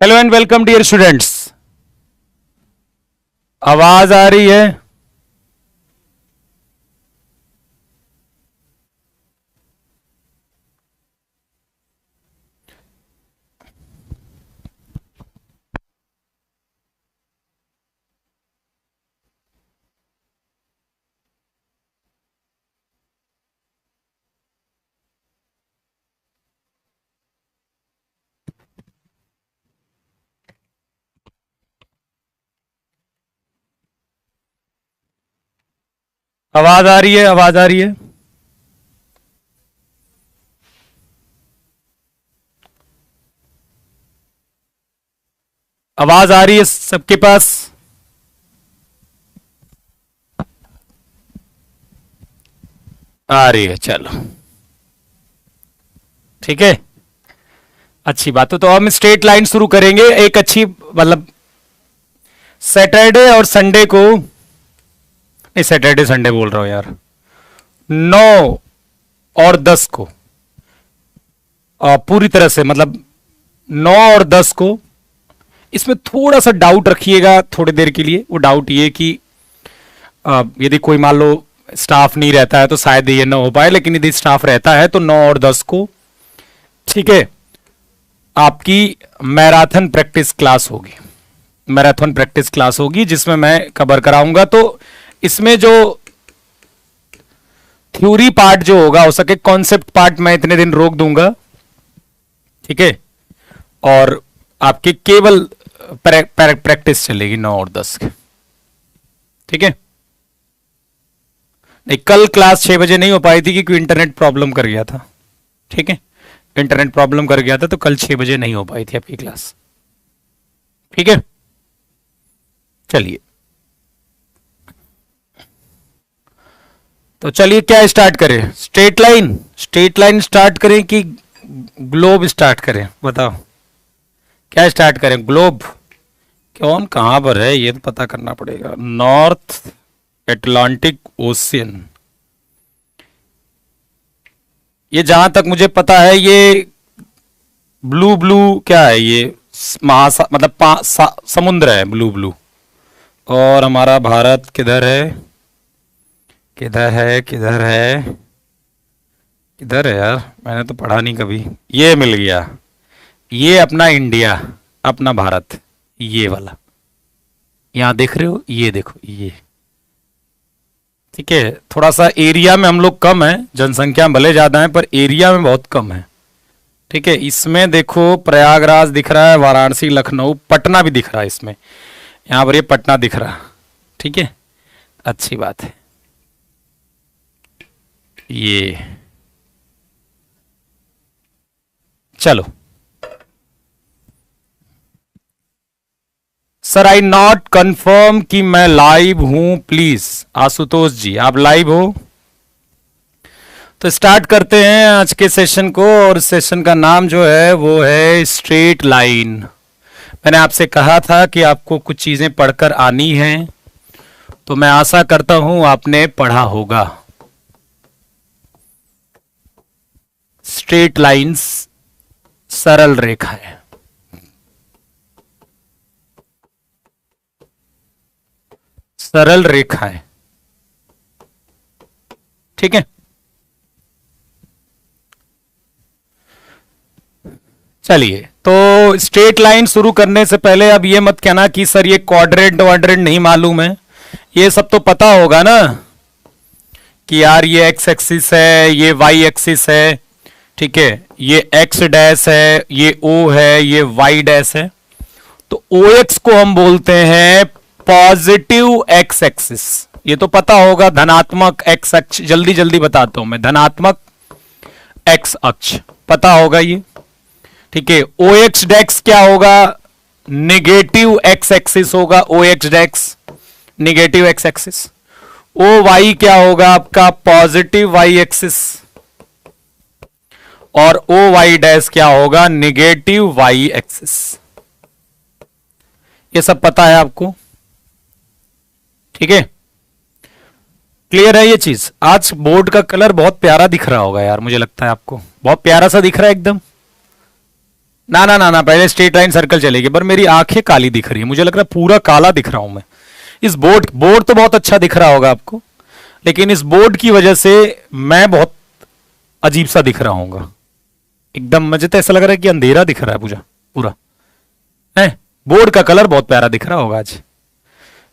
Hello and welcome dear students. आवाज आ रही है? आवाज आ रही है? आवाज आ रही है? आवाज आ रही है सबके पास? आ रही है, चलो ठीक है, अच्छी बात है। तो हम स्ट्रेट लाइन शुरू करेंगे। एक अच्छी मतलब सैटरडे और संडे को, नहीं सैटरडे संडे बोल रहा हूं यार, 9 और 10 को पूरी तरह से मतलब 9 और 10 को इसमें थोड़ा सा डाउट रखिएगा थोड़ी देर के लिए। वो डाउट ये कि यदि कोई मान लो स्टाफ नहीं रहता है तो शायद ये ना हो पाए, लेकिन यदि स्टाफ रहता है तो 9 और 10 को, ठीक है, आपकी मैराथन प्रैक्टिस क्लास होगी। मैराथन प्रैक्टिस क्लास होगी जिसमें मैं कवर कराऊंगा। तो इसमें जो थ्योरी पार्ट जो होगा, हो सके कॉन्सेप्ट पार्ट मैं इतने दिन रोक दूंगा, ठीक है, और आपकी केवल प्रैक्टिस चलेगी 9 और 10 के, ठीक है। नहीं, कल क्लास 6 बजे नहीं हो पाई थी क्योंकि इंटरनेट प्रॉब्लम कर गया था, ठीक है, इंटरनेट प्रॉब्लम कर गया था तो कल 6 बजे नहीं हो पाई थी आपकी क्लास, ठीक है। चलिए, तो चलिए क्या स्टार्ट करें? Straight line, straight line start करें कि ग्लोब स्टार्ट करें? बताओ क्या स्टार्ट करें? ग्लोब कौन कहां पर है ये तो पता करना पड़ेगा। नॉर्थ अटलांटिक ओशियन, ये जहां तक मुझे पता है ये ब्लू ब्लू क्या है ये, मतलब समुद्र है ब्लू ब्लू। और हमारा भारत किधर है? किधर है? किधर है? किधर है यार? मैंने तो पढ़ा नहीं कभी। ये मिल गया, ये अपना इंडिया, अपना भारत, ये वाला यहां देख रहे हो, ये देखो ये, ठीक है। थोड़ा सा एरिया में हम लोग कम है, जनसंख्या भले ज्यादा है पर एरिया में बहुत कम है, ठीक है। इसमें देखो प्रयागराज दिख रहा है, वाराणसी, लखनऊ, पटना भी दिख रहा है इसमें, यहां पर ये पटना दिख रहा, ठीक है, अच्छी बात है। ये चलो, सर आई नॉट कंफर्म कि मैं लाइव हूं, प्लीज। आशुतोष जी आप लाइव हो? तो स्टार्ट करते हैं आज के सेशन को, और सेशन का नाम जो है वो है स्ट्रेट लाइन। मैंने आपसे कहा था कि आपको कुछ चीजें पढ़कर आनी हैं, तो मैं आशा करता हूं आपने पढ़ा होगा। स्ट्रेट लाइंस सरल रेखाएं, सरल रेखाएं, ठीक है। चलिए, तो स्ट्रेट लाइन शुरू करने से पहले अब ये मत कहना कि सर ये क्वाड्रेंट वाड्रेंट नहीं मालूम है। ये सब तो पता होगा ना कि यार ये एक्स एक्सिस है, ये वाई एक्सिस है, ठीक है, ये एक्स डैश है, ये ओ है, ये वाई डैश है। तो ओ एक्स को हम बोलते हैं पॉजिटिव एक्स एक्सिस। ये तो पता होगा, धनात्मक एक्स अक्ष, जल्दी जल्दी बताता हूं मैं, धनात्मक एक्स अक्ष पता होगा ये, ठीक है। ओ एक्स डैक्स क्या होगा? नेगेटिव एक्स एक्सिस होगा, O X dash negative x axis. O Y क्या होगा आपका? Positive y axis. और ओ वाई डैश क्या होगा? Negative y axis. ये सब पता है आपको, ठीक है, क्लियर है ये चीज? आज बोर्ड का कलर बहुत प्यारा दिख रहा होगा यार, मुझे लगता है आपको बहुत प्यारा सा दिख रहा है एकदम, ना ना ना ना, पहले स्ट्रेट लाइन सर्कल चलेगी, पर मेरी आंखें काली दिख रही है, मुझे लग रहा है पूरा काला दिख रहा हूं मैं। इस बोर्ड बोर्ड तो बहुत अच्छा दिख रहा होगा आपको, लेकिन इस बोर्ड की वजह से मैं बहुत अजीब सा दिख रहा हूँ एकदम। मुझे तो ऐसा लग रहा है कि अंधेरा दिख रहा है पूरा पूरा है। बोर्ड का कलर बहुत प्यारा दिख रहा होगा आज,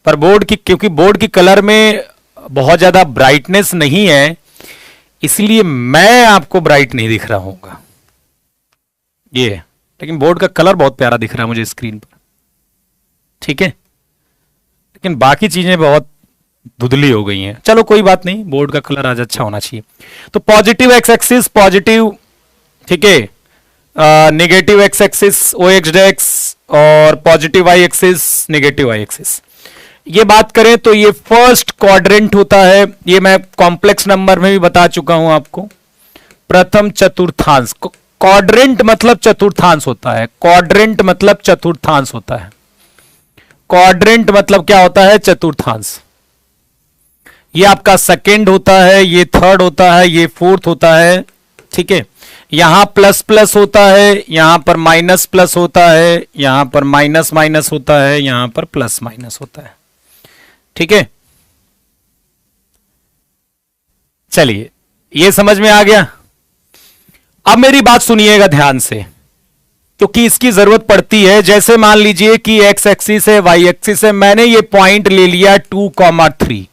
पर बोर्ड की, क्योंकि बोर्ड की कलर में बहुत ज्यादा ब्राइटनेस नहीं है, इसलिए मैं आपको ब्राइट नहीं दिख रहा हूँगा ये। लेकिन बोर्ड का कलर बहुत प्यारा दिख रहा है मुझे स्क्रीन पर, ठीक है। लेकिन बाकी चीजें बहुत धुंधली हो गई हैं। चलो कोई बात नहीं, बोर्ड का कलर आज अच्छा होना चाहिए। तो पॉजिटिव एक्स एक्सिस पॉजिटिव, ठीक है, negative x axis O X dash, और positive y axis negative y axis. ये बात करें तो ये फर्स्ट क्वाड्रेंट होता है, ये मैं कॉम्प्लेक्स नंबर में भी बता चुका हूं आपको, प्रथम चतुर्थांश। क्वाड्रेंट मतलब चतुर्थांश होता है, क्वाड्रेंट मतलब चतुर्थांश होता है, क्वाड्रेंट मतलब क्या होता है, चतुर्थांश। ये आपका सेकेंड होता है, ये थर्ड होता है, ये फोर्थ होता है, ठीक है। यहां प्लस प्लस होता है, यहां पर माइनस प्लस होता है, यहां पर माइनस माइनस होता है, यहां पर प्लस माइनस होता है, ठीक है। चलिए ये समझ में आ गया। अब मेरी बात सुनिएगा ध्यान से, क्योंकि इसकी जरूरत पड़ती है। जैसे मान लीजिए कि एक्स एक्सिस है, वाई एक्सिस है, मैंने ये पॉइंट ले लिया 2,3।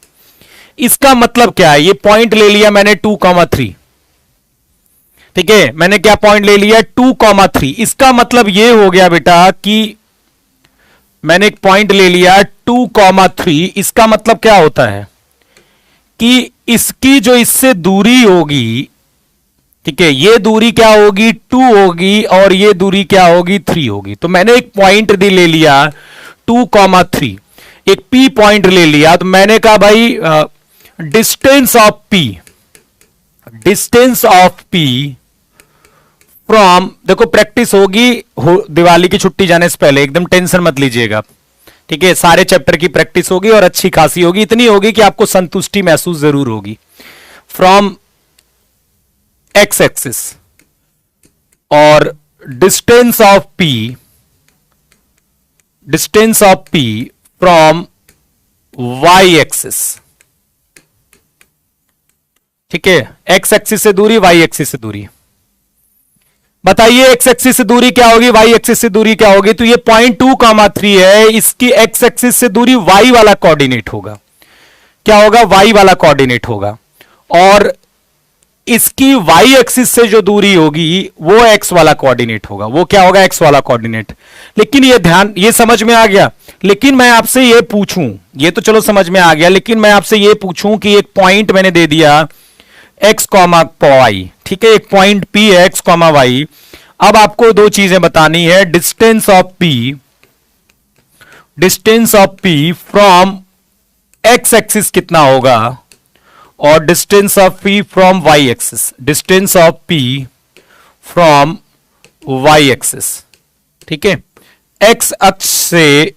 इसका मतलब क्या है, ये पॉइंट ले लिया मैंने 2,3, ठीक है। मैंने क्या पॉइंट ले लिया 2,3। इसका मतलब ये हो गया बेटा कि मैंने एक पॉइंट ले लिया 2,3। इसका मतलब क्या होता है कि इसकी जो इससे दूरी होगी, ठीक है, ये दूरी क्या होगी 2 होगी, और ये दूरी क्या होगी 3 होगी। तो मैंने एक पॉइंट ले लिया 2,3, एक पी पॉइंट ले लिया। तो मैंने कहा भाई distance of P, distance of P from, देखो प्रैक्टिस होगी दिवाली की छुट्टी जाने से पहले, एकदम टेंशन मत लीजिएगा, ठीक है। सारे चैप्टर की प्रैक्टिस होगी और अच्छी खासी होगी, इतनी होगी कि आपको संतुष्टि महसूस जरूर होगी। फ्रॉम एक्स एक्सिस और distance of P, distance of P from y axis, ठीक है। एक्स एक्सिस से दूरी, वाई एक्सिस से दूरी। बताइए एक्स एक्सिस से दूरी क्या होगी, वाई एक्सिस से दूरी क्या होगी। तो ये पॉइंट 2,3 है, इसकी एक्स एक्सिस से दूरी वाई वाला कोऑर्डिनेट होगा। क्या होगा, वाई वाला कोऑर्डिनेट होगा। और इसकी वाई एक्सिस से जो दूरी होगी वो एक्स वाला कोऑर्डिनेट होगा। वो क्या होगा, एक्स वाला कोऑर्डिनेट। लेकिन ये ध्यान, ये समझ में आ गया। लेकिन मैं आपसे ये पूछूं, ये तो चलो समझ में आ गया, लेकिन मैं आपसे ये पूछूं कि एक पॉइंट मैंने दे दिया एक्स कॉमा वाई, ठीक है, एक पॉइंट पी है एक्स कॉमा वाई। अब आपको दो चीजें बतानी है, distance of P, distance of P from x axis कितना होगा, और distance of P from y axis, distance of P from y axis, ठीक है। एक्स अक्ष से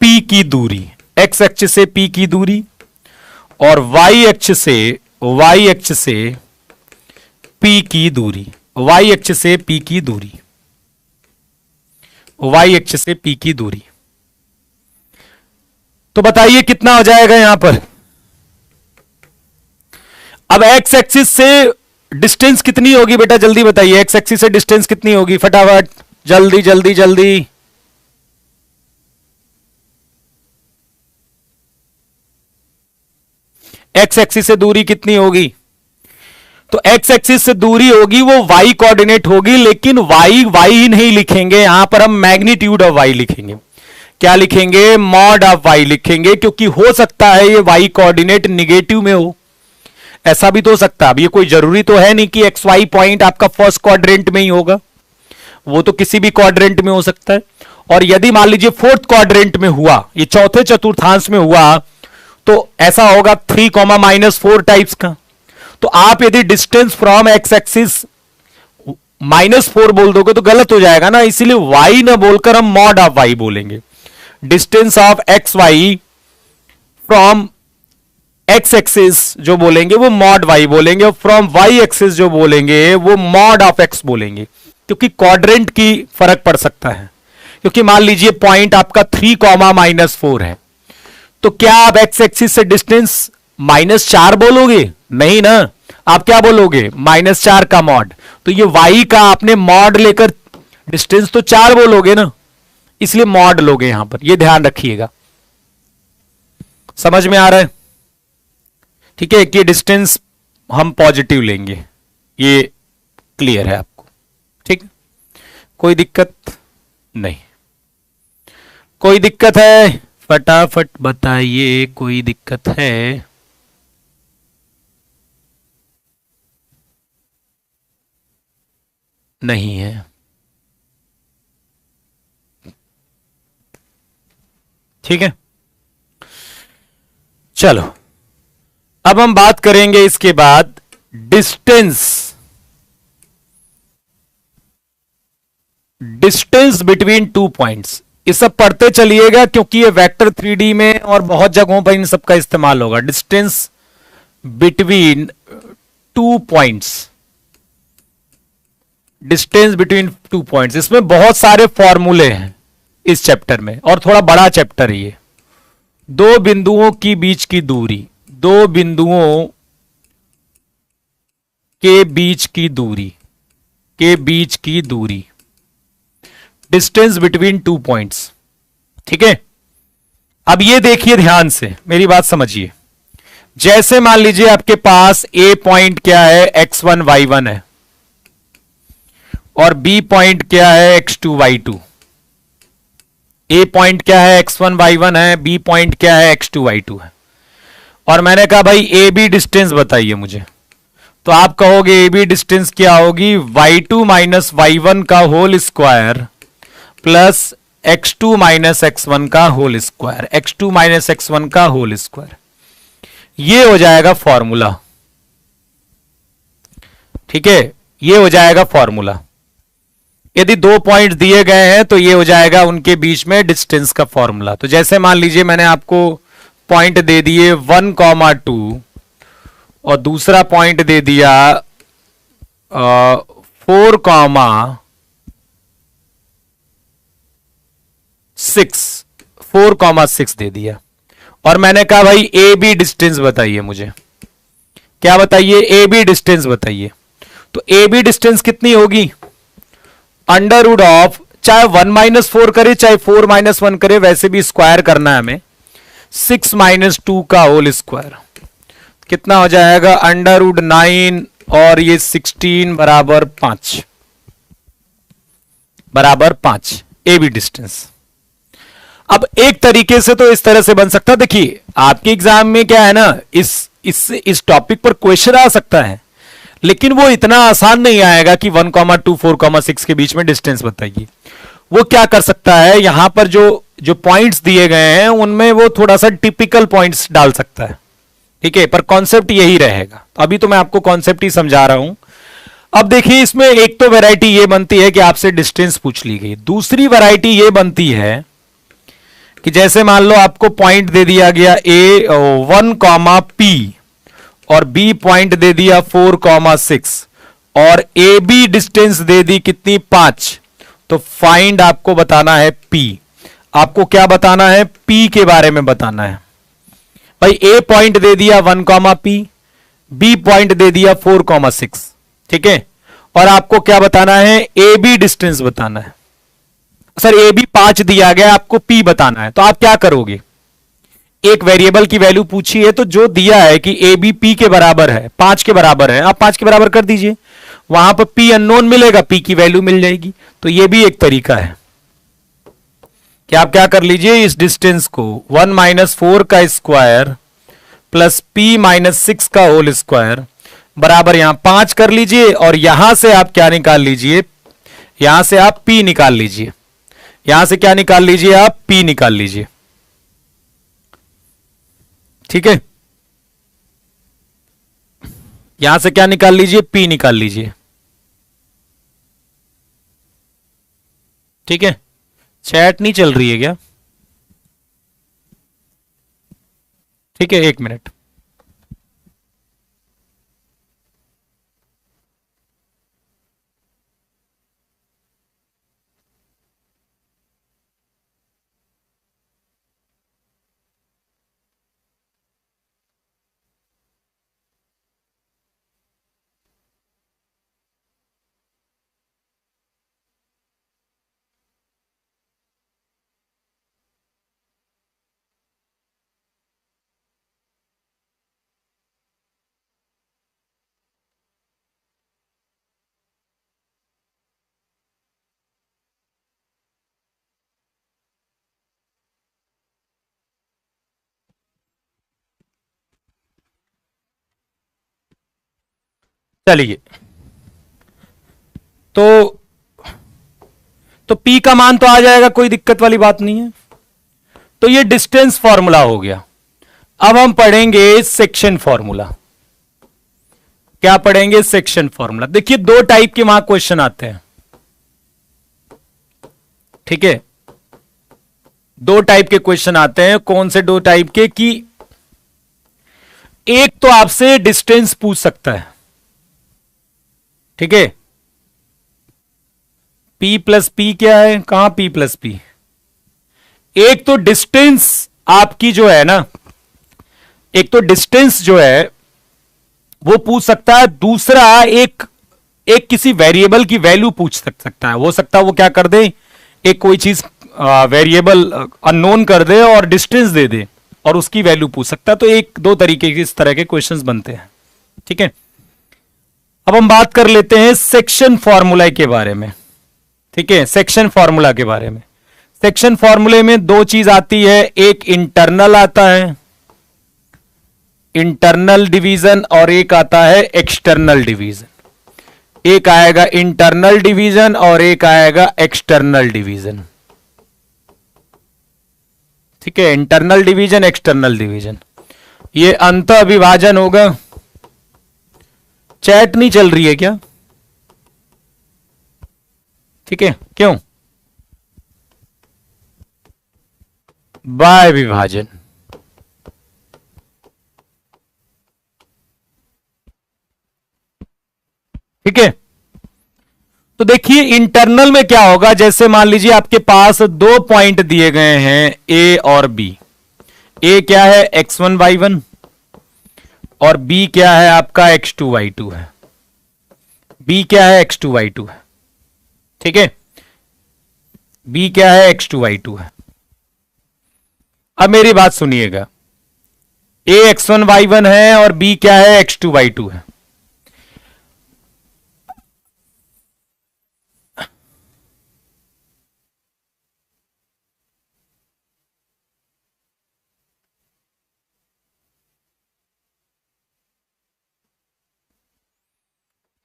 पी की दूरी, एक्स अक्ष से पी की दूरी, और वाई अक्ष से, वाई अक्ष से पी की दूरी, वाई अक्ष से पी की दूरी, वाई अक्ष से पी की दूरी। तो बताइए कितना हो जाएगा यहां पर। अब एक्स एक्सिस से डिस्टेंस कितनी होगी बेटा, जल्दी बताइए, एक्स एक्सिस से डिस्टेंस कितनी होगी, फटाफट, जल्दी जल्दी जल्दी। एक्स एक्सिस से दूरी कितनी होगी, तो एक्स एक्सिस से दूरी होगी वो वाई कोऑर्डिनेट होगी, लेकिन वाई वाई ही नहीं लिखेंगे, यहां पर हम मैग्नीट्यूड ऑफ वाई लिखेंगे। क्या लिखेंगे, मॉड ऑफ वाई लिखेंगे, क्योंकि हो सकता है ये वाई कोऑर्डिनेट निगेटिव में हो, ऐसा भी तो हो सकता है। अब ये कोई जरूरी तो है नहीं कि एक्स वाई पॉइंट आपका फर्स्ट क्वाड्रेंट में ही होगा, वो तो किसी भी क्वाड्रेंट में हो सकता है। और यदि मान लीजिए फोर्थ क्वाड्रेंट में हुआ, ये चौथे चतुर्थांश में हुआ, तो ऐसा होगा 3,-4 टाइप्स का। तो आप यदि डिस्टेंस फ्रॉम एक्स एक्सिस -4 बोल दोगे तो गलत हो जाएगा ना, इसीलिए वाई ना बोलकर हम मॉड ऑफ वाई बोलेंगे। Distance of x y from x axis जो बोलेंगे वो मॉड वाई बोलेंगे, और फ्रॉम वाई एक्सिस जो बोलेंगे वो मॉड ऑफ एक्स बोलेंगे। क्योंकि क्वाड्रेंट की फर्क पड़ सकता है। क्योंकि मान लीजिए पॉइंट आपका 3, -4 है, तो क्या आप एक्स एक्सिस से डिस्टेंस -4 बोलोगे? नहीं ना, आप क्या बोलोगे? -4 का मॉड। तो ये वाई का आपने मॉड लेकर डिस्टेंस तो 4 बोलोगे ना, इसलिए मॉड लोगे यहां पर, ये ध्यान रखिएगा। समझ में आ रहा है? ठीक है, कि डिस्टेंस हम पॉजिटिव लेंगे, ये क्लियर है आपको? ठीक, कोई दिक्कत नहीं? कोई दिक्कत है? फटाफट बताइए, कोई दिक्कत है? नहीं है? ठीक है, चलो अब हम बात करेंगे इसके बाद distance, distance between two points. ये सब पढ़ते चलिएगा क्योंकि ये वेक्टर 3D में और बहुत जगहों पर इन सब का इस्तेमाल होगा। Distance between two points, distance between two points, इसमें बहुत सारे फॉर्मूले हैं इस चैप्टर में, और थोड़ा बड़ा चैप्टर है ये। दो बिंदुओं की बीच की दूरी, दो बिंदुओं के बीच की दूरी, के बीच की दूरी, डिस्टेंस बिटवीन टू पॉइंट्स। ठीक है, अब ये देखिए ध्यान से, मेरी बात समझिए। जैसे मान लीजिए आपके पास ए पॉइंट क्या है, x1 y1 है, और बी पॉइंट क्या है, x2 y2। ए पॉइंट क्या है, x1 y1 है, बी पॉइंट क्या है, x2 y2 है। और मैंने कहा भाई ए बी डिस्टेंस बताइए मुझे, तो आप कहोगे ए बी डिस्टेंस क्या होगी, y2 माइनस y1 का whole square plus x2 minus x1 का whole square, x2 minus x1 का होल स्क्वायर। ये हो जाएगा फॉर्मूला। ठीक है, ये हो जाएगा फॉर्मूला। यदि दो पॉइंट दिए गए हैं तो ये हो जाएगा उनके बीच में डिस्टेंस का फॉर्मूला। तो जैसे मान लीजिए मैंने आपको पॉइंट दे दिए 1,2 और दूसरा पॉइंट दे दिया 4,6 दे दिया, और मैंने कहा भाई ए बी डिस्टेंस बताइए मुझे। क्या बताइए? ए बी डिस्टेंस बताइए। तो ए बी डिस्टेंस कितनी होगी? अंडर रूट ऑफ, चाहे 1 - 4 करे चाहे 4 - 1 करे, वैसे भी स्क्वायर करना है हमें, 6 - 2 का होल स्क्वायर। कितना हो जाएगा? अंडर रूट 9 और ये 16 बराबर 5, बराबर 5 ए बी डिस्टेंस। अब एक तरीके से तो इस तरह से बन सकता, देखिए आपके एग्जाम में क्या है ना, इस टॉपिक पर क्वेश्चन आ सकता है, लेकिन वो इतना आसान नहीं आएगा कि 1,2 4,6 के बीच में डिस्टेंस बताइए। वो क्या कर सकता है, यहां पर जो जो पॉइंट्स दिए गए हैं उनमें वो थोड़ा सा टिपिकल पॉइंट्स डाल सकता है। ठीक है, पर कॉन्सेप्ट यही रहेगा। अभी तो मैं आपको कॉन्सेप्ट ही समझा रहा हूं। अब देखिए इसमें एक तो वैरायटी ये बनती है कि आपसे डिस्टेंस पूछ ली गई, दूसरी वैरायटी ये बनती है कि जैसे मान लो आपको पॉइंट दे दिया गया ए 1, P और बी पॉइंट दे दिया 4,6 और ए बी डिस्टेंस दे दी कितनी, 5। तो फाइंड आपको बताना है P। आपको क्या बताना है? P के बारे में बताना है। भाई ए पॉइंट दे दिया 1, P, बी पॉइंट दे दिया 4,6। ठीक है, और आपको क्या बताना है? ए बी डिस्टेंस बताना है। सर ए बी 5 दिया गया, आपको P बताना है, तो आप क्या करोगे? एक वेरिएबल की वैल्यू पूछी है, तो जो दिया है कि ए बी पी के बराबर है, 5 के बराबर है, आप 5 के बराबर कर दीजिए, वहां पर P अननोन मिलेगा, P की वैल्यू मिल जाएगी। तो यह भी एक तरीका है कि आप क्या कर लीजिए, इस डिस्टेंस को 1 - 4 का स्क्वायर प्लस P - 6 का होल स्क्वायर बराबर यहां 5 कर लीजिए, और यहां से आप क्या निकाल लीजिए, यहां से आप P निकाल लीजिए, यहां से क्या निकाल लीजिए, आप P निकाल लीजिए। ठीक है, यहां से क्या निकाल लीजिए, P निकाल लीजिए। ठीक है, चैट नहीं चल रही है क्या? ठीक है, 1 मिनट। चलिए, तो P का मान तो आ जाएगा, कोई दिक्कत वाली बात नहीं है। तो ये डिस्टेंस फॉर्मूला हो गया। अब हम पढ़ेंगे सेक्शन फॉर्मूला। क्या पढ़ेंगे? Section formula. देखिए, दो टाइप के वहां क्वेश्चन आते हैं, ठीक है। दो टाइप के क्वेश्चन आते हैं। कौन से दो टाइप के? कि एक तो आपसे डिस्टेंस पूछ सकता है, ठीक है। P प्लस पी क्या है? कहां P प्लस पी? एक तो डिस्टेंस आपकी जो है ना, एक तो डिस्टेंस जो है वो पूछ सकता है। दूसरा एक किसी वेरिएबल की वैल्यू पूछ सकता है। हो सकता है वो क्या कर दे, एक कोई चीज वेरिएबल अननोन कर दे और डिस्टेंस दे दे और उसकी वैल्यू पूछ सकता है। तो एक दो तरीके के इस तरह के क्वेश्चंस बनते हैं, ठीक है। अब हम बात कर लेते हैं सेक्शन फॉर्मूला के बारे में, ठीक है। सेक्शन फॉर्मूला के बारे में, सेक्शन फॉर्मूले में दो चीज आती है। एक इंटरनल आता है, इंटरनल डिवीजन, और एक आता है एक्सटर्नल डिवीजन। एक आएगा इंटरनल डिवीजन और एक आएगा एक्सटर्नल डिवीजन, ठीक है। इंटरनल डिवीजन, एक्सटर्नल डिवीजन, ये अंतः विभाजन होगा। चैट नहीं चल रही है क्या? ठीक है, क्यों? बाय विभाजन, ठीक है। तो देखिए इंटरनल में क्या होगा, जैसे मान लीजिए आपके पास दो पॉइंट दिए गए हैं ए और बी। ए क्या है? x1 y1, और बी क्या है आपका? x2 y2 है। बी क्या है? x2 y2 है, ठीक है। बी क्या है? x2 y2 है। अब मेरी बात सुनिएगा, ए x1 y1 है और बी क्या है? x2 y2 है।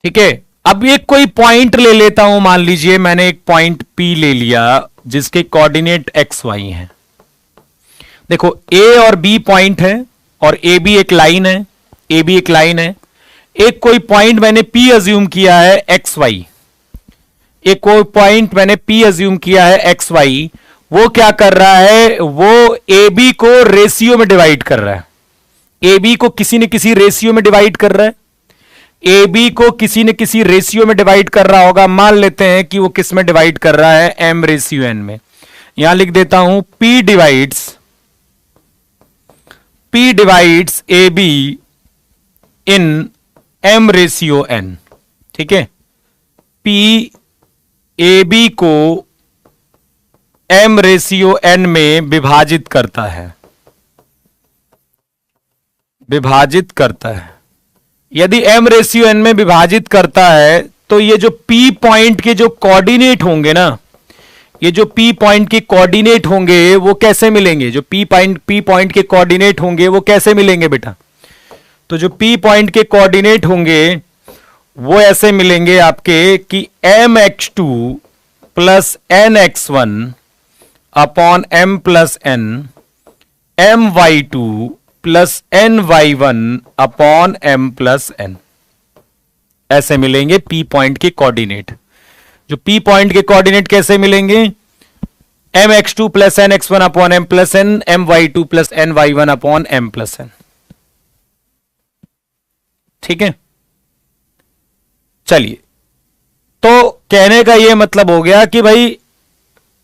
ठीक है। अब एक कोई पॉइंट ले लेता हूं, मान लीजिए मैंने एक पॉइंट P ले लिया जिसके कोऑर्डिनेट एक्स वाई हैं। देखो A और B पॉइंट है और ए बी एक लाइन है, ए बी एक लाइन है। एक कोई पॉइंट मैंने P अज्यूम किया है एक्स वाई, एक कोई पॉइंट मैंने P अज्यूम किया है एक्स वाई। वो क्या कर रहा है? वो ए बी को रेशियो में डिवाइड कर रहा है। ए बी को किसी न किसी रेशियो में डिवाइड कर रहा है। ए बी को किसी न किसी रेशियो में डिवाइड कर रहा होगा। मान लेते हैं कि वो किस में डिवाइड कर रहा है? m रेशियो n में। यहां लिख देता हूं P डिवाइड्स ए बी इन m रेशियो n, ठीक है। P ए बी को m रेशियो n में विभाजित करता है, विभाजित करता है। यदि m रेशियो n में विभाजित करता है तो ये जो P पॉइंट के जो कोऑर्डिनेट होंगे ना, ये जो P पॉइंट के कोऑर्डिनेट होंगे वो कैसे मिलेंगे? जो P पॉइंट के कोऑर्डिनेट होंगे वो कैसे मिलेंगे बेटा? तो जो P पॉइंट के कोऑर्डिनेट होंगे वो ऐसे मिलेंगे आपके कि mx2 plus nx1 upon m plus n, my2 plus ny1 upon m plus n। ऐसे मिलेंगे P पॉइंट के कोऑर्डिनेट। जो P पॉइंट के कोऑर्डिनेट कैसे मिलेंगे? mx2 plus nx1 upon m plus n, my2 plus ny1 upon m plus n, ठीक है। चलिए, तो कहने का यह मतलब हो गया कि भाई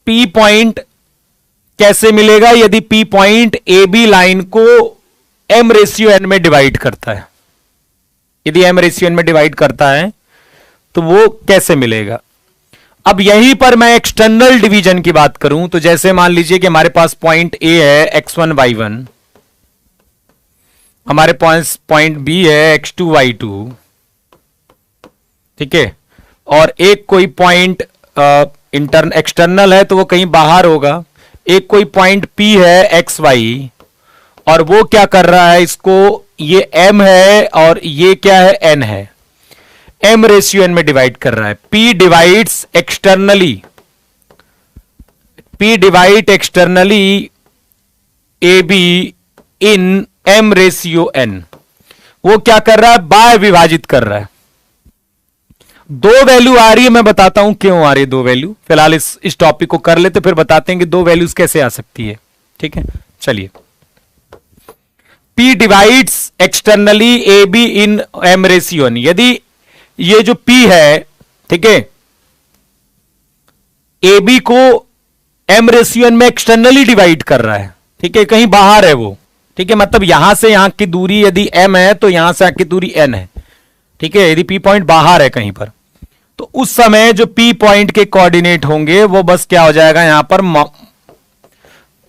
P पॉइंट कैसे मिलेगा? यदि P point A B line को m रेशियो n में डिवाइड करता है। यदि m रेशियो n में डिवाइड करता है तो वो कैसे मिलेगा? अब यहीं पर मैं एक्सटर्नल डिवीजन की बात करूं तो जैसे मान लीजिए कि हमारे पास पॉइंट A है x1 y1, हमारे पास पॉइंट B है x2 y2, ठीक है। और एक कोई पॉइंट एक्सटर्नल है तो वो कहीं बाहर होगा। एक कोई पॉइंट P है एक्स वाई, और वो क्या कर रहा है? इसको, ये M है और ये क्या है? N है। एम रेशियो एन में डिवाइड कर रहा है। P divides externally, P divide externally A B in m ratio n. वो क्या कर रहा है, बाय विभाजित कर रहा है। दो वैल्यू आ रही है, मैं बताता हूं क्यों आ रही है दो वैल्यू। फिलहाल इस टॉपिक को कर लेते, फिर बताते हैं कि दो वैल्यूज कैसे आ सकती है। ठीक है, चलिए। P divides externally A B in m ratio n. यदि ये जो P है, ठीक है, ए बी को एम रेशियो एन में एक्सटर्नली डिवाइड कर रहा है, ठीक है, कहीं बाहर है वो, ठीक है, मतलब यहां से यहां की दूरी यदि m है तो यहां से यहां की दूरी n है, ठीक है, यदि P पॉइंट बाहर है कहीं पर, तो उस समय जो P पॉइंट के कोऑर्डिनेट होंगे वो बस क्या हो जाएगा, यहां पर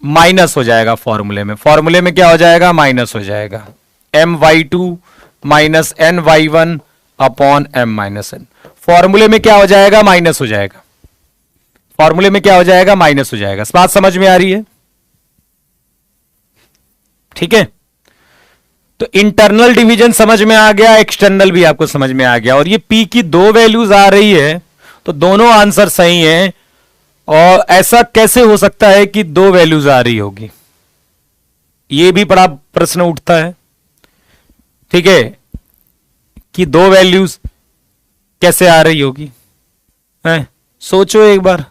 माइनस हो जाएगा। फॉर्मूले में क्या हो जाएगा, माइनस हो जाएगा। my2 minus ny1 upon m minus n। फॉर्मूले में क्या हो जाएगा, माइनस हो जाएगा। फॉर्मूले में क्या हो जाएगा, माइनस हो जाएगा। बात समझ में आ रही है? ठीक है, तो इंटरनल डिवीजन समझ में आ गया, एक्सटर्नल भी आपको समझ में आ गया। और ये P की दो वैल्यूज आ रही है, तो दोनों आंसर सही हैं। और ऐसा कैसे हो सकता है कि दो वैल्यूज आ रही होगी, ये भी बड़ा प्रश्न उठता है। ठीक है, कि दो वैल्यूज कैसे आ रही होगी, है? सोचो एक बार।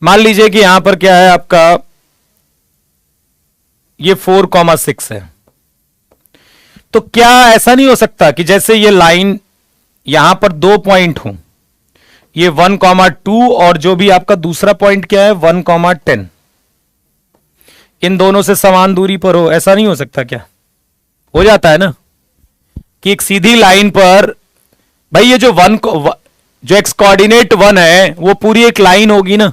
मान लीजिए कि यहां पर क्या है आपका, ये 4,6 है, तो क्या ऐसा नहीं हो सकता कि जैसे ये लाइन यहां पर दो पॉइंट हो, ये 1,2 और जो भी आपका दूसरा पॉइंट क्या है 1,10, इन दोनों से समान दूरी पर हो? ऐसा नहीं हो सकता क्या? हो जाता है ना, कि एक सीधी लाइन पर, भाई ये जो एक्स कोऑर्डिनेट 1 है वो पूरी एक लाइन होगी ना,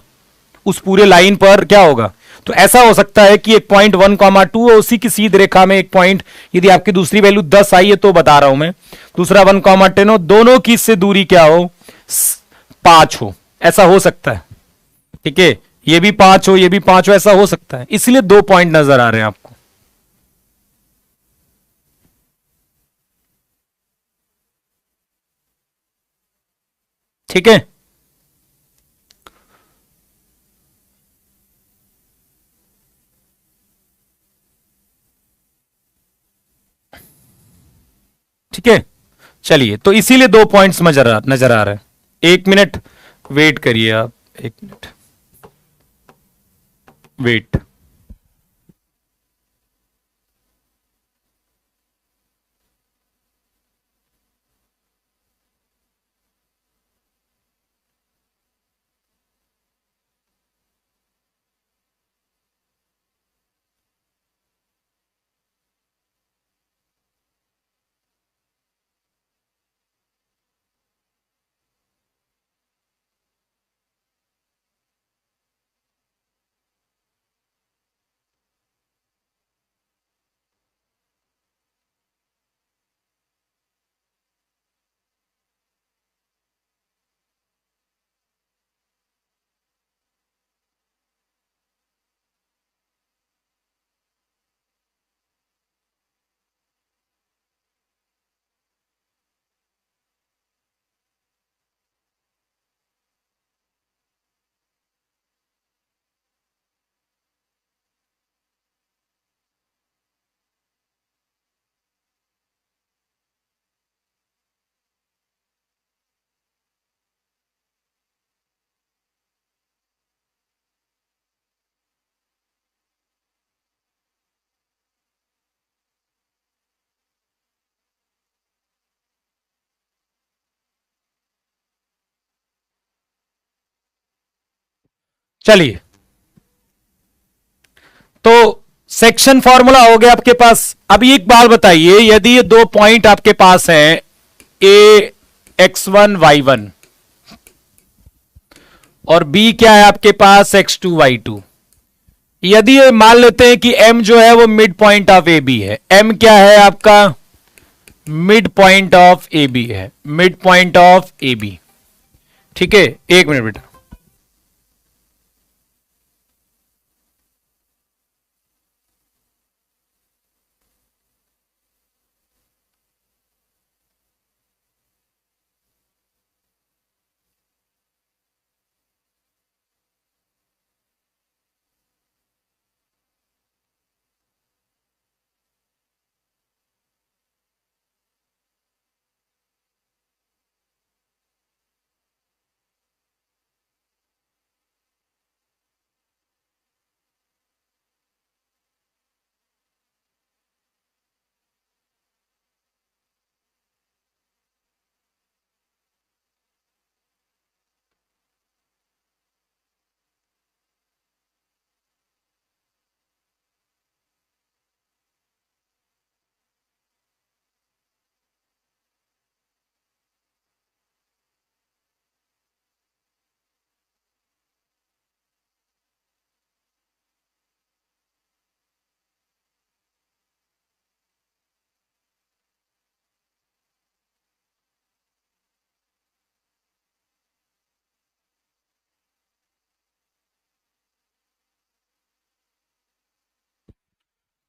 उस पूरे लाइन पर क्या होगा, तो ऐसा हो सकता है कि एक पॉइंट 1,2 और उसी की सीध रेखा में एक पॉइंट, यदि आपकी दूसरी वैल्यू 10 आई है तो बता रहा हूं मैं, दूसरा 1,10 हो, दोनों की इससे दूरी क्या हो, 5 हो। ऐसा हो सकता है, ठीक है, ये भी 5 हो, ये भी 5 हो, ऐसा हो सकता है। इसलिए दो पॉइंट नजर आ रहे हैं आपको। ठीक है, ठीक है, चलिए, तो इसीलिए दो पॉइंट्स नजर आ रहे हैं। एक मिनट वेट करिए आप, एक मिनट वेट। चलिए, तो सेक्शन फॉर्मूला हो गया आपके पास। अब एक बात बताइए, यदि ये दो पॉइंट आपके पास हैं, ए x1 y1 और बी क्या है आपके पास x2 y2, यदि ये मान लेते हैं कि m जो है वो mid point of A B है, m क्या है आपका, mid point of A B है, mid point of A B. ठीक है, एक मिनट बेटा।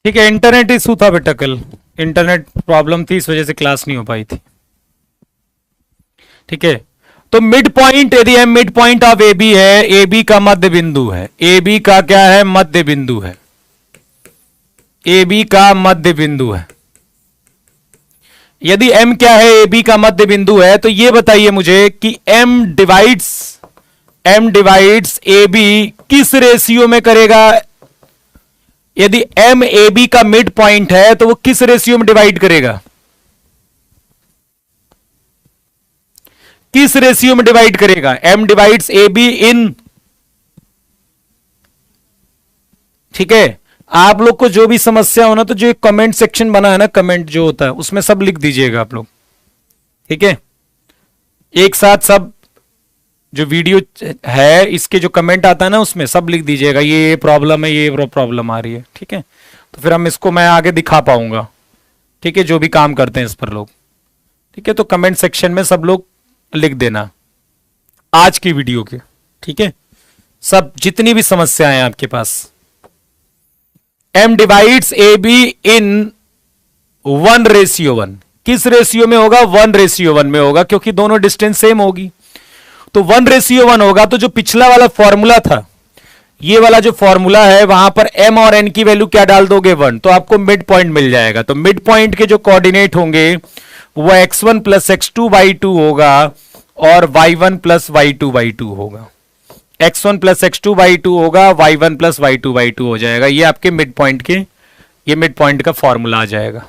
ठीक है, इंटरनेट इशू था बेटा, कल इंटरनेट प्रॉब्लम थी, इस वजह से क्लास नहीं हो पाई थी। ठीक है, तो मिड पॉइंट, यदि हम mid point of A B है, ए बी का मध्य बिंदु है, ए बी का क्या है, मध्य बिंदु है, ए बी का मध्य बिंदु है। यदि m क्या है, ए बी का मध्य बिंदु है, तो ये बताइए मुझे कि m डिवाइड्स ए बी किस रेशियो में करेगा। यदि m ए बी का मिड पॉइंट है तो वो किस रेशियो में डिवाइड करेगा, किस रेशियो में डिवाइड करेगा, m डिवाइड्स ए बी इन। ठीक है, आप लोग को जो भी समस्या हो ना, तो जो कमेंट सेक्शन बना है ना, कमेंट जो होता है उसमें सब लिख दीजिएगा आप लोग। ठीक है, एक साथ सब जो वीडियो है इसके जो कमेंट आता है ना, उसमें सब लिख दीजिएगा, ये प्रॉब्लम है, ये प्रॉब्लम आ रही है। ठीक है, तो फिर हम इसको मैं आगे दिखा पाऊंगा। ठीक है, जो भी काम करते हैं इस पर लोग। ठीक है, तो कमेंट सेक्शन में सब लोग लिख देना आज की वीडियो के। ठीक है, सब जितनी भी समस्याएं आपके पास। m डिवाइड्स ए बी इन 1:1। किस रेशियो में होगा, 1:1 में होगा, क्योंकि दोनों डिस्टेंस सेम होगी। तो 1:1 होगा, तो जो पिछला वाला फॉर्मूला था, ये वाला जो फॉर्मूला है, वहां पर m और n की वैल्यू क्या डाल दोगे, 1, तो आपको मिड पॉइंट मिल जाएगा। तो मिड पॉइंट के जो कोऑर्डिनेट होंगे वो x1 प्लस x2/2 होगा और y1 प्लस y2/2 होगा। x1 प्लस x2/2 होगा, y1 प्लस y2/2 हो जाएगा। ये आपके मिड पॉइंट के, ये मिड पॉइंट का फॉर्मूला आ जाएगा।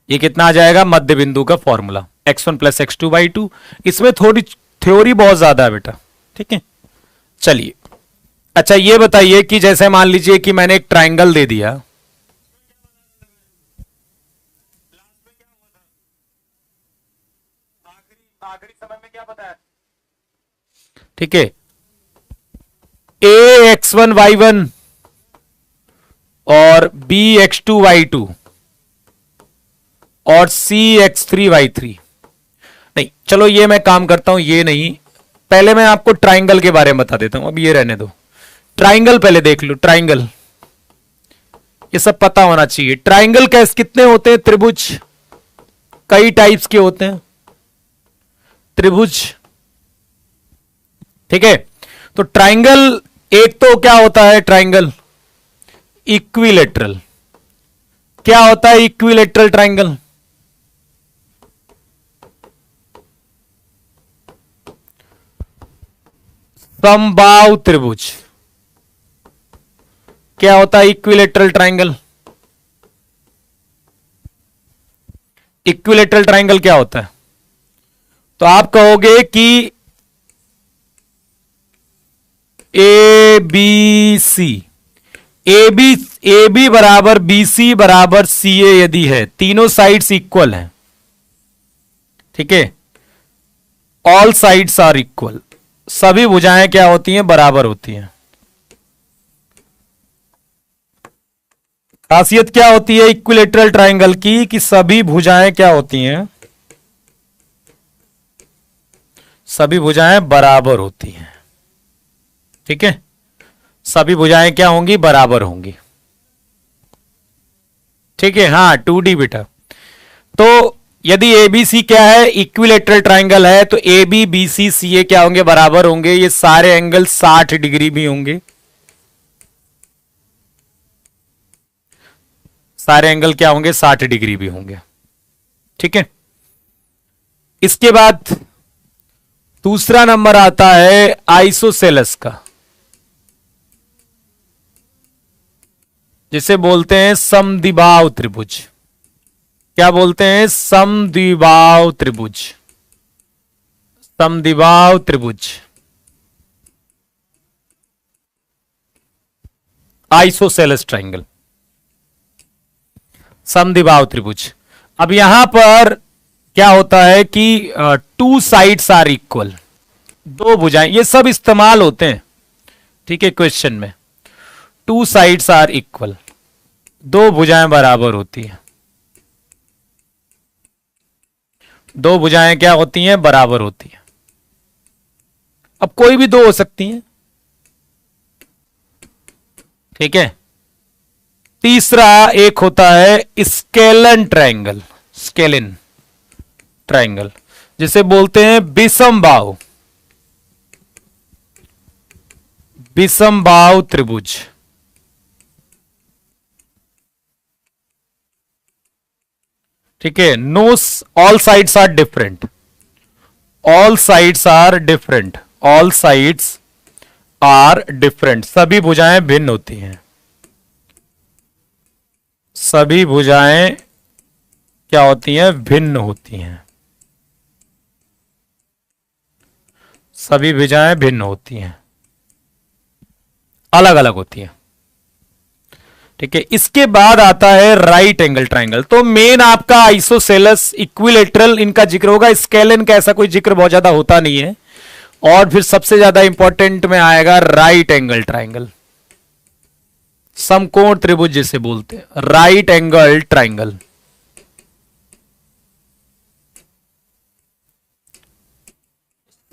ये कितना आ जाएगा, मध्य बिंदु का फॉर्मूला x1 प्लस x2/2। इसमें थोड़ी थ्योरी बहुत ज्यादा है बेटा। ठीक है, चलिए अच्छा ये बताइए कि जैसे मान लीजिए कि मैंने एक ट्राइंगल दे दिया, आखिरी समय में क्या बताया। ठीक है, a x1 y1 और b x2 y2 और c x3 y3। नहीं, चलो ये मैं काम करता हूं, ये नहीं, पहले मैं आपको ट्राइंगल के बारे में बता देता हूं। अब ये रहने दो, ट्राइंगल पहले देख लो। ट्राइंगल ये सब पता होना चाहिए। ट्राइंगल कैसे, कितने होते हैं, त्रिभुज कई टाइप्स के होते हैं, त्रिभुज। ठीक है, तो ट्राइंगल एक तो क्या होता है, ट्राइंगल इक्विलेटरल। क्या होता है इक्विलेटरल ट्राइंगल, समबाहु त्रिभुज। क्या होता है इक्विलेटरल ट्राइंगल, इक्विलेटरल ट्राइंगल क्या होता है, तो आप कहोगे कि A B C, A B बराबर बी सी बराबर सी ए यदि है, तीनों साइड्स इक्वल हैं। ठीक है, ऑल साइड्स आर इक्वल, सभी भुजाएं क्या होती हैं, बराबर होती हैं। खासियत क्या होती है इक्विलेटरल ट्राइंगल की, कि सभी भुजाएं क्या होती हैं, सभी भुजाएं बराबर होती हैं। ठीक है, सभी भुजाएं क्या होंगी, बराबर होंगी। ठीक है, हाँ 2D बेटा। तो यदि ए बी सी क्या है, इक्विलेटरल ट्राइंगल है, तो ए बी बी सी सी ए क्या होंगे, बराबर होंगे। ये सारे एंगल 60 डिग्री भी होंगे, सारे एंगल क्या होंगे, 60 डिग्री भी होंगे। ठीक है, इसके बाद दूसरा नंबर आता है आइसोसेलेस का, जिसे बोलते हैं समद्विबाहु त्रिभुज। क्या बोलते हैं, समद्विबाहु त्रिभुज, समद्विबाहु त्रिभुज, आइसोसेलेस ट्राइंगल, समद्विबाहु त्रिभुज। अब यहां पर क्या होता है कि 2 साइड्स आर इक्वल, दो भुजाएं, ये सब इस्तेमाल होते हैं। ठीक है, क्वेश्चन में 2 साइड्स आर इक्वल, दो भुजाएं बराबर होती हैं, दो भुजाएं क्या होती हैं, बराबर होती हैं। अब कोई भी दो हो सकती हैं। ठीक है, तीसरा एक होता है स्केलन ट्रायंगल, स्केलिन ट्रायंगल, जिसे बोलते हैं विषमबाहु, विषमबाहु त्रिभुज। ठीक है, no, all sides are different, all sides are different, all sides are different, सभी भुजाएं भिन्न होती हैं, सभी भुजाएं क्या होती हैं, भिन्न होती हैं, सभी भुजाएं भिन्न होती हैं, अलग अलग होती हैं। ठीक है, इसके बाद आता है राइट एंगल ट्रायंगल। तो मेन आपका आइसोसेलेस, इक्विलेटरल इनका जिक्र होगा, स्केलिन का ऐसा कोई जिक्र बहुत ज्यादा होता नहीं है। और फिर सबसे ज्यादा इंपॉर्टेंट में आएगा राइट एंगल ट्रायंगल, समकोण त्रिभुज जिसे बोलते हैं, राइट एंगल ट्रायंगल।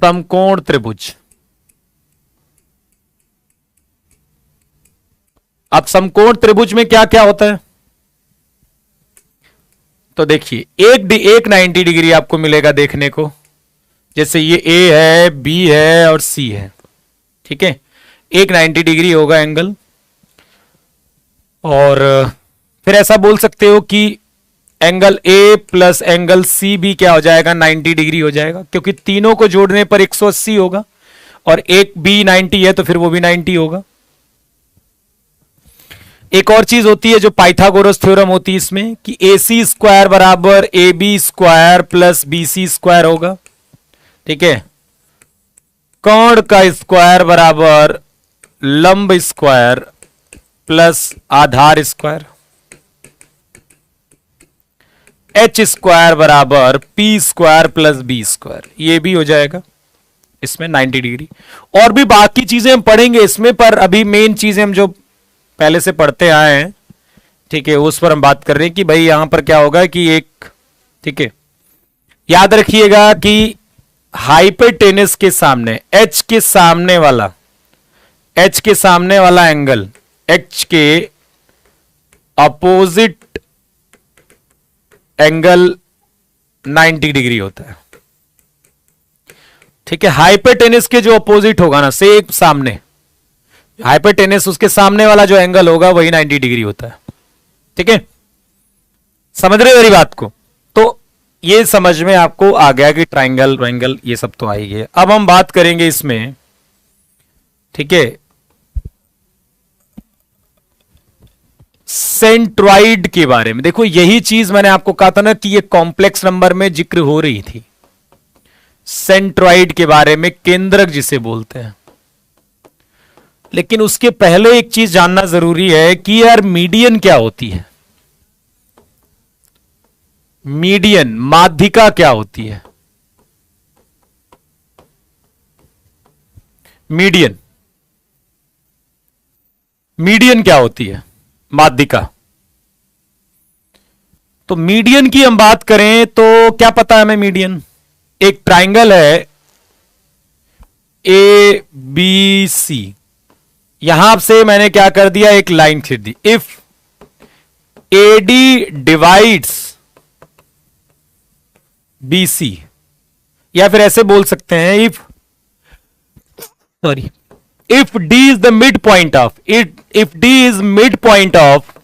समकोण त्रिभुज। अब समकोण त्रिभुज में क्या क्या होता है, तो देखिए एक 90 डिग्री आपको मिलेगा देखने को, जैसे ये ए है, बी है और सी है। ठीक है, एक 90 डिग्री होगा एंगल। और फिर ऐसा बोल सकते हो कि angle A plus angle C भी क्या हो जाएगा, 90 डिग्री हो जाएगा, क्योंकि तीनों को जोड़ने पर 180 होगा, और एक बी 90 है तो फिर वो भी 90 होगा। एक और चीज होती है जो पाइथागोरस थ्योरम होती है इसमें, कि ए सी स्क्वायर बराबर A B square plus B C square होगा। ठीक है, कोण का स्क्वायर बराबर लंब स्क्वायर प्लस आधार स्क्वायर, एच स्क्वायर बराबर P square plus B square, ये भी हो जाएगा इसमें 90 डिग्री। और भी बाकी चीजें हम पढ़ेंगे इसमें, पर अभी मेन चीजें हम जो पहले से पढ़ते आए हैं, ठीक है, उस पर हम बात कर रहे हैं कि भाई यहां पर क्या होगा कि एक, ठीक है, याद रखिएगा कि हाइपोटेनस के सामने, एच के सामने वाला, एच के सामने वाला एंगल, एच के अपोजिट एंगल 90 डिग्री होता है। ठीक है, हाइपोटेनस के जो अपोजिट होगा ना, से सामने, हाइपोटेनस उसके सामने वाला जो एंगल होगा वही 90 डिग्री होता है। ठीक है, समझ रहे हो मेरी बात को? तो ये समझ में आपको आ गया कि ट्रायंगल वायंगल ये सब तो आ ही गया। अब हम बात करेंगे इसमें, ठीक है, सेंट्रॉइड के बारे में। देखो यही चीज मैंने आपको कहा था ना कि ये कॉम्प्लेक्स नंबर में जिक्र हो रही थी, सेंट्रॉइड के बारे में, केंद्रक जिसे बोलते हैं। लेकिन उसके पहले एक चीज जानना जरूरी है कि यार मीडियन क्या होती है, मीडियन, माध्यिका क्या होती है, मीडियन, मीडियन क्या होती है, माध्यिका। तो मीडियन की हम बात करें तो क्या पता है हमें मीडियन, एक ट्रायंगल है ए बी सी, यहां से मैंने क्या कर दिया, एक लाइन खींच दी। If A D divides B C, या फिर ऐसे बोल सकते हैं, if D is the mid point of if D is mid point of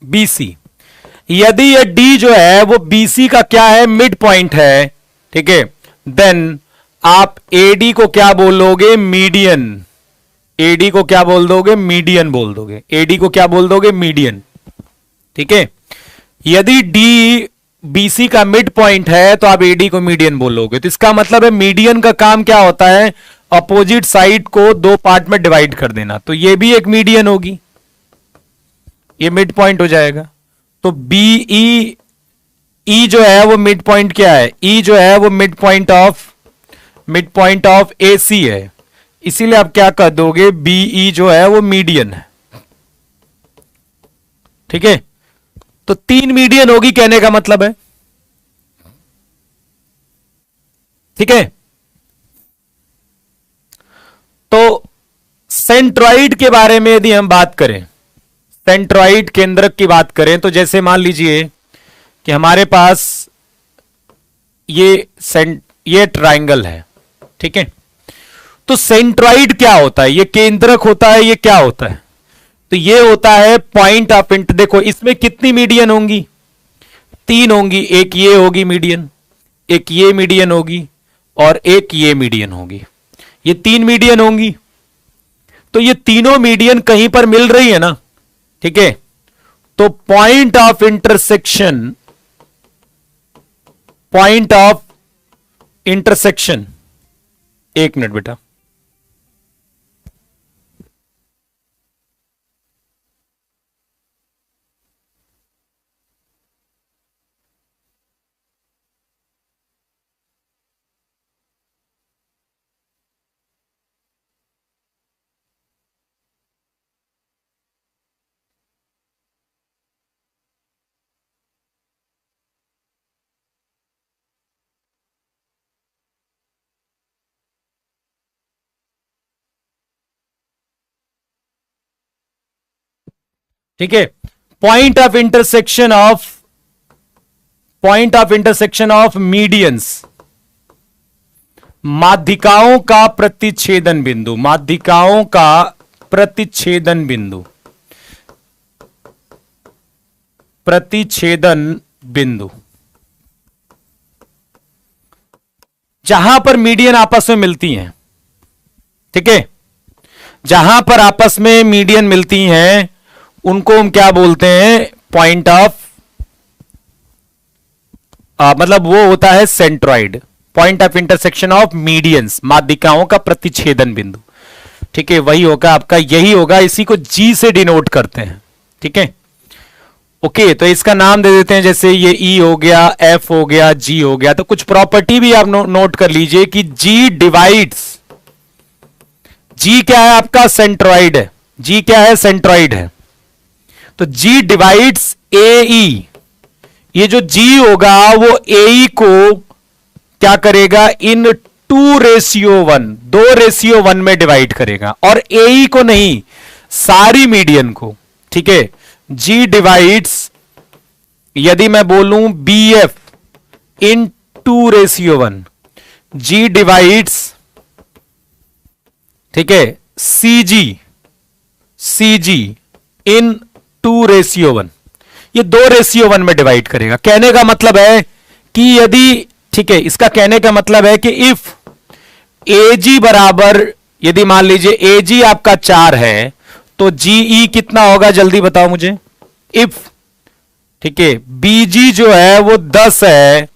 B C, यदि ये डी जो है वो बीसी का क्या है, मिड पॉइंट है, ठीक है, देन आप एडी को क्या बोलोगे, मीडियन। एडी को क्या बोल दोगे, मीडियन बोल दोगे, एडी को क्या बोल दोगे, मीडियन। ठीक है, यदि डी बीसी का मिड पॉइंट है तो आप एडी को मीडियन बोलोगे। तो इसका मतलब है मीडियन का काम क्या होता है, अपोजिट साइड को दो पार्ट में डिवाइड कर देना। तो ये भी एक मीडियन होगी, ये मिड पॉइंट हो जाएगा। तो बी ई जो है वो मिड पॉइंट क्या है, ई जो है वो मिड पॉइंट ऑफ ए सी है, इसीलिए आप क्या कर दोगे, बीई जो है वो मीडियन है। ठीक है, तो 3 मीडियन होगी कहने का मतलब है। ठीक है, तो सेंट्रॉइड के बारे में यदि हम बात करें, सेंट्रॉइड केंद्रक की बात करें तो जैसे मान लीजिए कि हमारे पास ये ट्राइंगल है, ठीक है। तो सेंट्रॉइड क्या होता है? ये केंद्रक होता है, ये क्या होता है? तो ये होता है पॉइंट ऑफ इंटरेस्ट। देखो इसमें कितनी मीडियन होंगी? 3 होंगी। एक ये होगी मीडियन, एक ये मीडियन होगी और एक ये मीडियन होगी। ये 3 मीडियन होंगी। तो ये तीनों मीडियन कहीं पर मिल रही है ना, ठीक है। तो point of intersection, point of intersection, 1 minute बेटा, ठीक है। Point of intersection of, point of intersection of medians, माध्यिकाओं का प्रतिच्छेदन बिंदु, माध्यिकाओं का प्रतिच्छेदन बिंदु, प्रतिच्छेदन बिंदु, जहां पर मीडियन आपस में मिलती हैं, ठीक है। जहां पर आपस में मीडियन मिलती हैं उनको हम क्या बोलते हैं? पॉइंट ऑफ, मतलब वो होता है centroid, point of intersection of medians, माध्यिकाओं का प्रतिच्छेदन बिंदु, ठीक है। वही होगा आपका, यही होगा, इसी को जी से डिनोट करते हैं, ठीक है। ओके, तो इसका नाम दे देते हैं, जैसे ये ई हो गया, एफ हो गया, जी हो गया। तो कुछ प्रॉपर्टी भी आप नोट कर लीजिए कि जी डिवाइड्स, जी क्या है आपका? सेंट्रॉइड है। जी क्या है? सेंट्रॉइड है। तो जी डिवाइड्स ए ई, ये जो जी होगा वो ए ई को क्या करेगा? इन 2:1, 2:1 में डिवाइड करेगा, और ए ई को नहीं, सारी मीडियन को, ठीक है। जी डिवाइड्स, यदि मैं बोलूं बी एफ इन 2:1, जी डिवाइड्स, ठीक है, सी जी, सी जी इन 2:1, ये 2:1 में डिवाइड करेगा। कहने का मतलब है कि यदि, ठीक है, इसका कहने का मतलब है कि इफ ए जी बराबर, यदि मान लीजिए ए जी आपका 4 है तो जीई कितना होगा? जल्दी बताओ मुझे। इफ, ठीक है, बीजी जो है वो 10 है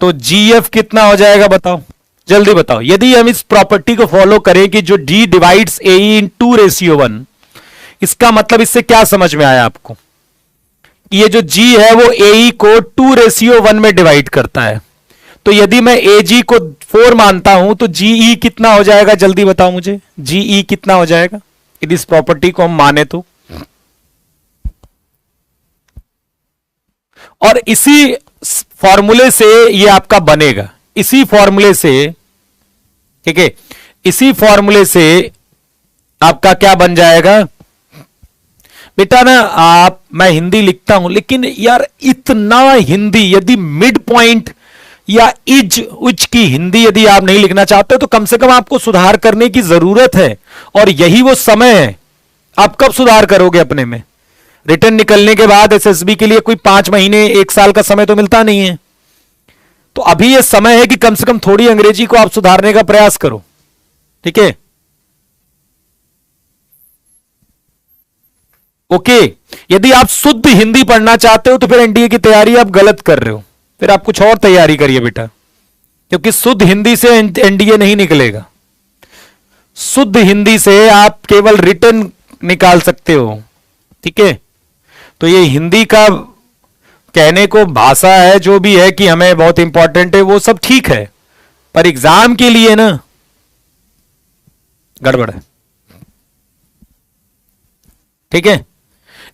तो जीएफ कितना हो जाएगा? बताओ, जल्दी बताओ। यदि हम इस प्रॉपर्टी को फॉलो करें कि जो डी डिवाइड्स ए इन 2:1, इसका मतलब इससे क्या समझ में आया आपको? ये जो जी है वो ए को 2:1 में डिवाइड करता है। तो यदि मैं ए जी को 4 मानता हूं तो जीई कितना हो जाएगा? जल्दी बताओ मुझे, जीई कितना हो जाएगा यदि इस प्रॉपर्टी को हम माने तो? और इसी फॉर्मूले से ये आपका बनेगा, इसी फॉर्मूले से, ठीक है, इसी फॉर्मूले से आपका क्या बन जाएगा बेटा ना? मैं हिंदी लिखता हूं लेकिन यार इतना हिंदी, यदि मिड पॉइंट या इज उज की हिंदी यदि आप नहीं लिखना चाहते तो कम से कम आपको सुधार करने की जरूरत है, और यही वो समय है। आप कब सुधार करोगे अपने में? रिटर्न निकलने के बाद एसएसबी के लिए कोई 5 महीने 1 साल का समय तो मिलता नहीं है। तो अभी यह समय है कि कम से कम थोड़ी अंग्रेजी को आप सुधारने का प्रयास करो, ठीक है। ओके, यदि आप शुद्ध हिंदी पढ़ना चाहते हो तो फिर एनडीए की तैयारी आप गलत कर रहे हो, फिर आप कुछ और तैयारी करिए बेटा, क्योंकि शुद्ध हिंदी से एनडीए नहीं निकलेगा। शुद्ध हिंदी से आप केवल रिटर्न निकाल सकते हो, ठीक है। तो ये हिंदी का कहने को भाषा है जो भी है कि हमें बहुत इंपॉर्टेंट है, वो सब ठीक है, पर एग्जाम के लिए ना गड़बड़ है, ठीक है।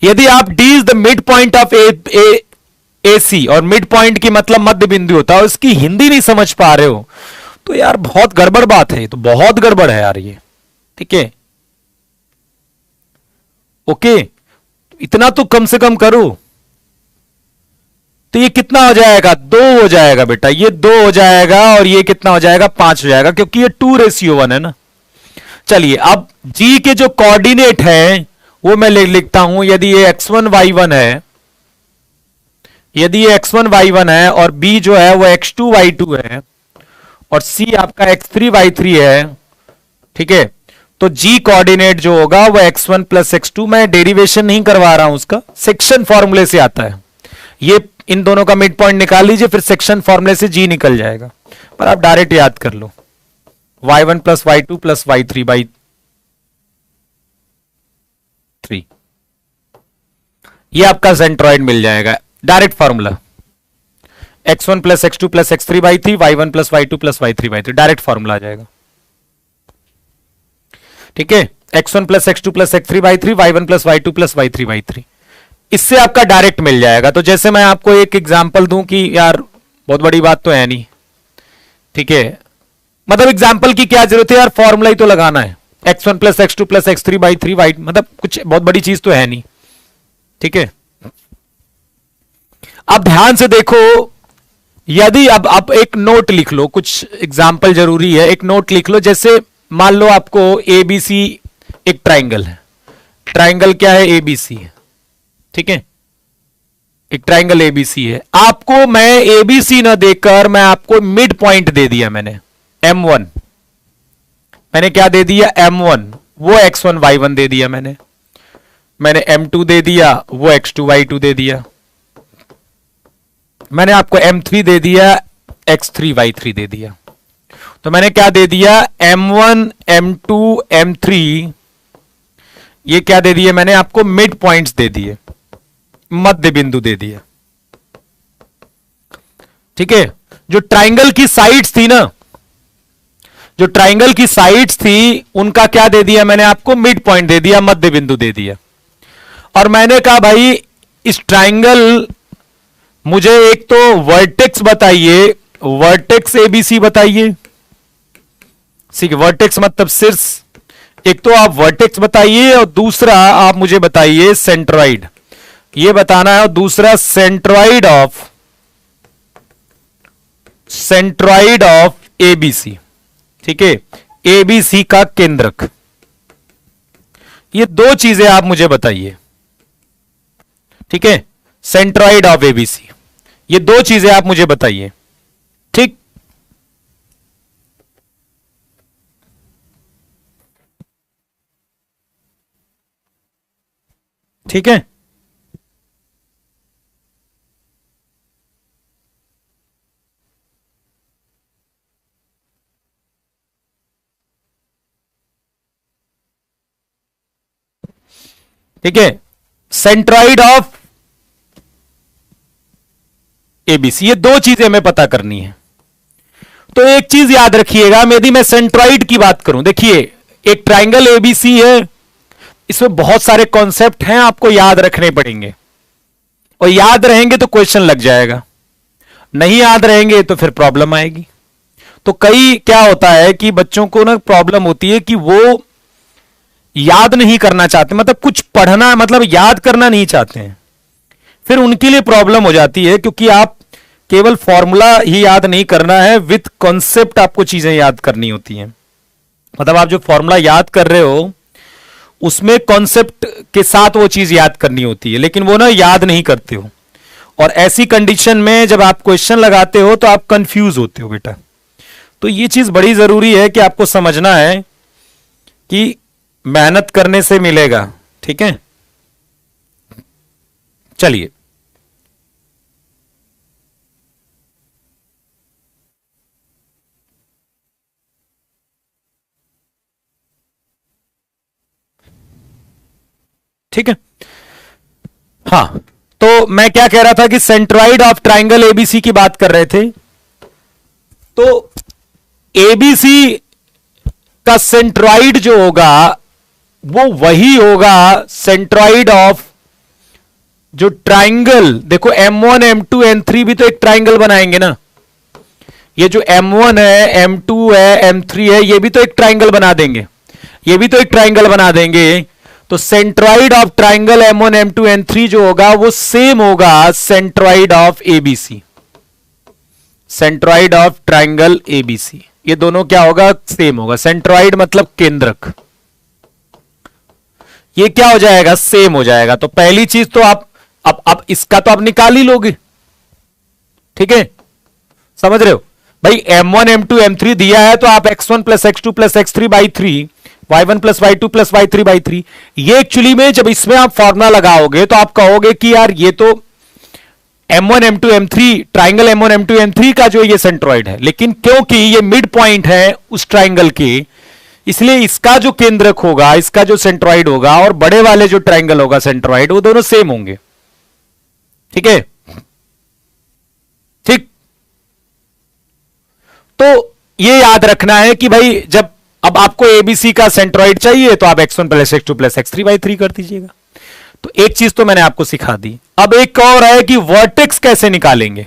यदि आप D is the mid point of A C, और मिड पॉइंट की मतलब मध्य बिंदु होता है, उसकी हिंदी नहीं समझ पा रहे हो तो यार बहुत गड़बड़ बात है, तो बहुत गड़बड़ है यार ये, ठीक है। ओके, इतना तो कम से कम करो। तो ये कितना हो जाएगा, 2 हो जाएगा बेटा, ये 2 हो जाएगा और ये कितना हो जाएगा, 5 हो जाएगा, क्योंकि ये 2:1 है ना। चलिए अब जी के जो कोऑर्डिनेट है वो मैं लिखता हूं। यदि ये x1 y1 है, यदि ये x1 y1 है और b जो है वो x2 y2 है और c आपका x3 y3 है, ठीक है, तो g कोऑर्डिनेट जो होगा वो x1 प्लस x2, मैं डेरिवेशन नहीं करवा रहा हूं उसका, सेक्शन फॉर्मूले से आता है। ये इन दोनों का मिड पॉइंट निकाल लीजिए, फिर सेक्शन फॉर्मूले से g निकल जाएगा, पर आप डायरेक्ट याद कर लो, y1 plus y2 plus y3 by 3, ये आपका सेंट्रॉइड मिल जाएगा, direct formula. x1 plus x2 plus x3 by 3, y1 plus y2 plus y3 by 3, direct formula आ जाएगा। ठीक है, x1 plus x2 plus x3 by 3, y1 plus y2 plus y3 by 3, इससे आपका डायरेक्ट मिल जाएगा। तो जैसे मैं आपको एक एग्जांपल दूं कि यार बहुत बड़ी बात तो है नहीं, ठीक है, मतलब एग्जांपल की क्या जरूरत है यार, फॉर्मूला ही तो लगाना है, x1 plus x2 plus x3 by 3 Y, मतलब कुछ बहुत बड़ी चीज तो है नहीं। ठीक है, अब ध्यान से देखो, यदि अब एक नोट लिख लो, कुछ एग्जाम्पल जरूरी है, एक नोट लिख लो। जैसे मान लो आपको एबीसी एक ट्राइंगल है, ट्राइंगल क्या है, एबीसी है, ठीक है, एक ट्राइंगल एबीसी है। आपको मैं एबीसी ना देकर मैं आपको मिड पॉइंट दे दिया, मैंने M1, मैंने क्या दे दिया, M1, वो x1 y1 दे दिया, मैंने M2 दे दिया, वो x2 y2 दे दिया, मैंने आपको M3 दे दिया, x3 y3 दे दिया। तो मैंने क्या दे दिया, M1 M2 M3, ये क्या दे दिए, मैंने आपको मिड पॉइंट्स दे दिए, मध्य बिंदु दे दिया। ठीक है, जो ट्राइंगल की साइड्स थी ना, जो ट्राइंगल की साइड्स थी उनका क्या दे दिया, मैंने आपको मिड पॉइंट दे दिया, मध्य बिंदु दे दिया। और मैंने कहा भाई इस ट्राइंगल मुझे एक तो वर्टेक्स बताइए, वर्टेक्स एबीसी बताइए, ठीक है, वर्टेक्स मतलब शीर्ष, एक तो आप वर्टेक्स बताइए और दूसरा आप मुझे बताइए सेंट्रॉइड, ये बताना है, और दूसरा सेंट्रॉइड ऑफ एबीसी। ठीक है, एबीसी का केंद्रक, ये दो चीजें आप मुझे बताइए। ठीक है, सेंट्रॉइड ऑफ एबीसी, ये दो चीजें आप मुझे बताइए। ठीक, ठीक है, ठीक है, सेंट्रॉइड ऑफ एबीसी, ये दो चीजें हमें पता करनी है। तो एक चीज याद रखिएगा, यदि मैं सेंट्रॉइड की बात करूं, देखिए एक ट्राइंगल एबीसी है, इसमें बहुत सारे कॉन्सेप्ट हैं, आपको याद रखने पड़ेंगे, और याद रहेंगे तो क्वेश्चन लग जाएगा, नहीं याद रहेंगे तो फिर प्रॉब्लम आएगी। तो कई क्या होता है कि बच्चों को ना प्रॉब्लम होती है कि वो याद नहीं करना चाहते, मतलब कुछ पढ़ना मतलब याद करना नहीं चाहते हैं, फिर उनके लिए प्रॉब्लम हो जाती है, क्योंकि आप केवल फॉर्मूला ही याद नहीं करना है, विथ कॉन्सेप्ट आपको चीजें याद करनी होती हैं। मतलब आप जो फॉर्मूला याद कर रहे हो उसमें कॉन्सेप्ट के साथ वो चीज याद करनी होती है, लेकिन वो ना याद नहीं करते हो, और ऐसी कंडीशन में जब आप क्वेश्चन लगाते हो तो आप कंफ्यूज होते हो बेटा। तो ये चीज बड़ी जरूरी है कि आपको समझना है कि मेहनत करने से मिलेगा। ठीक है, चलिए ठीक है, हाँ, तो मैं क्या कह रहा था कि सेंट्रॉइड ऑफ ट्राइंगल एबीसी की बात कर रहे थे। तो एबीसी का सेंट्रॉइड जो होगा वो वही होगा सेंट्रॉइड ऑफ जो ट्राइंगल, देखो M1 M2 M3 भी तो एक ट्राइंगल बनाएंगे ना, ये जो M1 है M2 है M3 है, ये भी तो एक ट्राइंगल बना देंगे, ये भी तो एक ट्राइंगल बना देंगे। तो centroid of triangle M1 M2 N3 जो होगा वो सेम होगा centroid of ABC, centroid of triangle ABC, ये दोनों क्या होगा, सेम होगा। सेंट्रॉइड मतलब केंद्रक, ये क्या हो जाएगा, सेम हो जाएगा। तो पहली चीज तो आप अब इसका तो आप निकाल ही लोगे, ठीक है, समझ रहे हो भाई। M1 M2 M3 दिया है तो आप x1 plus x2 plus x3 by 3, y1 plus y2 plus y3 by 3, ये एक्चुअली में जब इसमें आप फॉर्मूला लगाओगे तो आप कहोगे कि यार ये तो M1 M2 M3 triangle M1 M2 M3 का जो ये सेंट्रॉइड है, लेकिन क्योंकि ये मिड पॉइंट है उस ट्राइंगल के, इसलिए इसका जो केंद्रक होगा, इसका जो सेंट्रॉइड होगा और बड़े वाले जो ट्राइंगल होगा सेंट्रॉइड, वो दोनों सेम होंगे, ठीक है, ठीक। तो ये याद रखना है कि भाई जब अब आपको एबीसी का सेंट्रॉइड चाहिए तो आप x1 plus x2 plus x3 by 3 कर दीजिएगा। तो एक चीज तो मैंने आपको सिखा दी। अब एक और है कि वर्टेक्स कैसे निकालेंगे।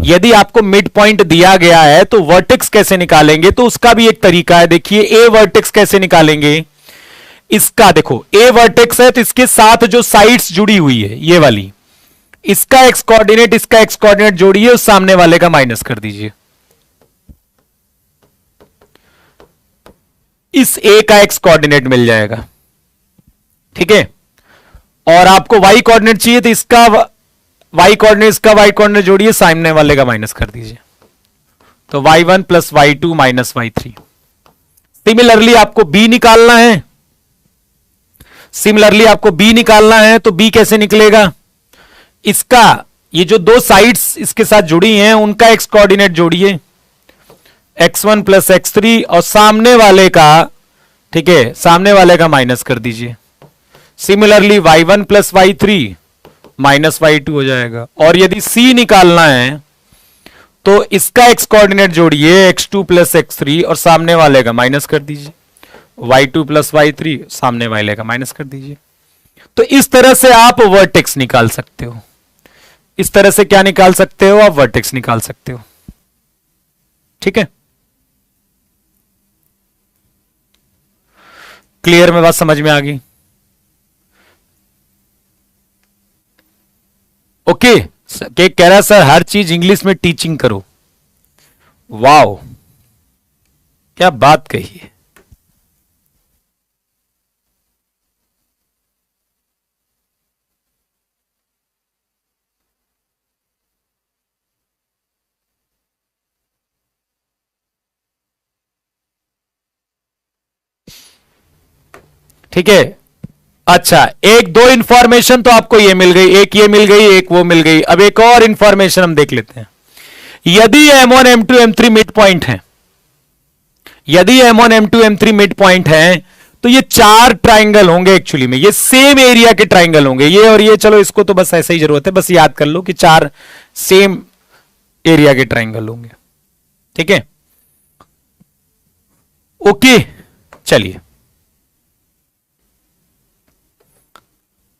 यदि आपको मिड पॉइंट दिया गया है तो वर्टेक्स कैसे निकालेंगे, तो उसका भी एक तरीका है। देखिए ए वर्टेक्स कैसे निकालेंगे, इसका देखो ए वर्टेक्स है तो इसके साथ जो साइड्स जुड़ी हुई है ये वाली, इसका एक्स कोऑर्डिनेट इसका एक्स कोऑर्डिनेट जोड़िए, उस सामने वाले का माइनस कर दीजिए। इस ए का एक्स कोऑर्डिनेट मिल जाएगा, ठीक है। और आपको वाई कोऑर्डिनेट चाहिए तो इसका वाई कोऑर्डिनेट इसका वाई कोऑर्डिनेट जोड़िए, सामने वाले का माइनस कर दीजिए। तो y1 plus y2 minus y3। Similarly आपको b निकालना है, सिमिलरली आपको b निकालना है तो b कैसे निकलेगा, इसका ये जो दो साइड्स इसके साथ जुड़ी हैं उनका एक्स कोऑर्डिनेट जोड़िए, x1 प्लस x3 और सामने वाले का, ठीक है, सामने वाले का माइनस कर दीजिए। Similarly y1 plus y3 minus y2 हो जाएगा। और यदि c निकालना है तो इसका एक्स कोऑर्डिनेट जोड़िए x2 प्लस x3 और सामने वाले का माइनस कर दीजिए, y2 प्लस y3 सामने वाले का माइनस कर दीजिए। तो इस तरह से आप वर्टेक्स निकाल सकते हो, इस तरह से क्या निकाल सकते हो, आप वर्टेक्स निकाल सकते हो, ठीक है। क्लियर में बात समझ में आ गई, ओके। के कह रहा है सर हर चीज इंग्लिश में टीचिंग करो, वाओ क्या बात कही है। ठीक है, अच्छा एक दो इंफॉर्मेशन तो आपको ये मिल गई, एक ये मिल गई, एक वो मिल गई। अब एक और इंफॉर्मेशन हम देख लेते हैं। यदि M1 M2 M3 mid point है, यदि M1 M2 M3 mid point है तो ये चार ट्राइंगल होंगे, एक्चुअली में ये सेम एरिया के ट्राइंगल होंगे, ये और ये। चलो इसको तो बस ऐसा ही जरूरत है, बस याद कर लो कि चार सेम एरिया के ट्राइंगल होंगे, ठीक है, ओके। चलिए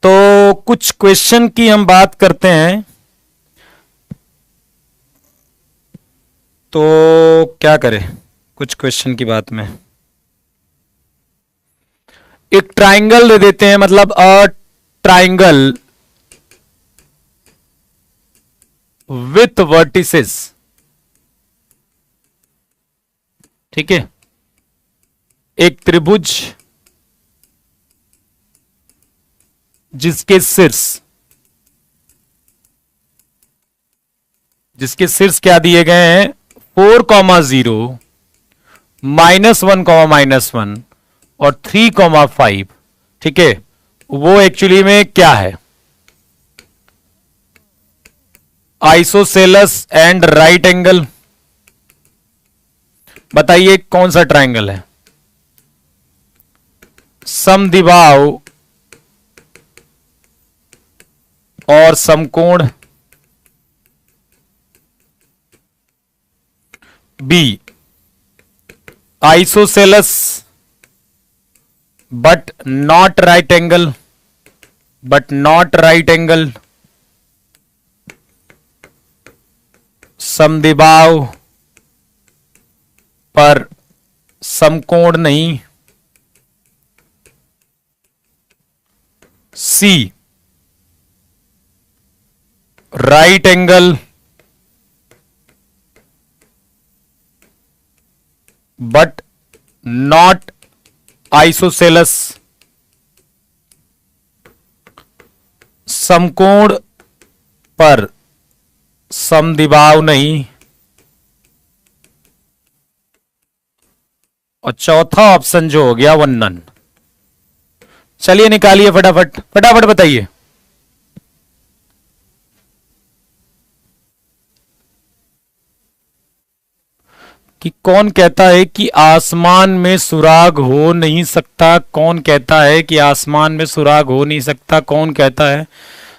तो कुछ क्वेश्चन की हम बात करते हैं। तो क्या करें, कुछ क्वेश्चन की बात में एक ट्राइंगल दे देते हैं, मतलब अ ट्राइंगल विथ वर्टिसेस, ठीक है, एक त्रिभुज जिसके शीर्ष क्या दिए गए हैं, 4,0 -1, और 3,5, ठीक है। वो एक्चुअली में क्या है, आइसोसेलस एंड राइट एंगल। बताइए कौन सा ट्राइंगल है, समद्विबाहु और समकोण, B isosceles but not right angle, समद्विबाहु पर समकोण नहीं, C right angle but not isosceles, समकोण पर समद्विबाहु नहीं, और चौथा ऑप्शन जो हो गया वो नन। चलिए निकालिए फटाफट फटाफट बताइए। कि कौन कहता है कि आसमान में सुराग हो नहीं सकता, कौन कहता है कि आसमान में सुराग हो नहीं सकता, कौन कहता है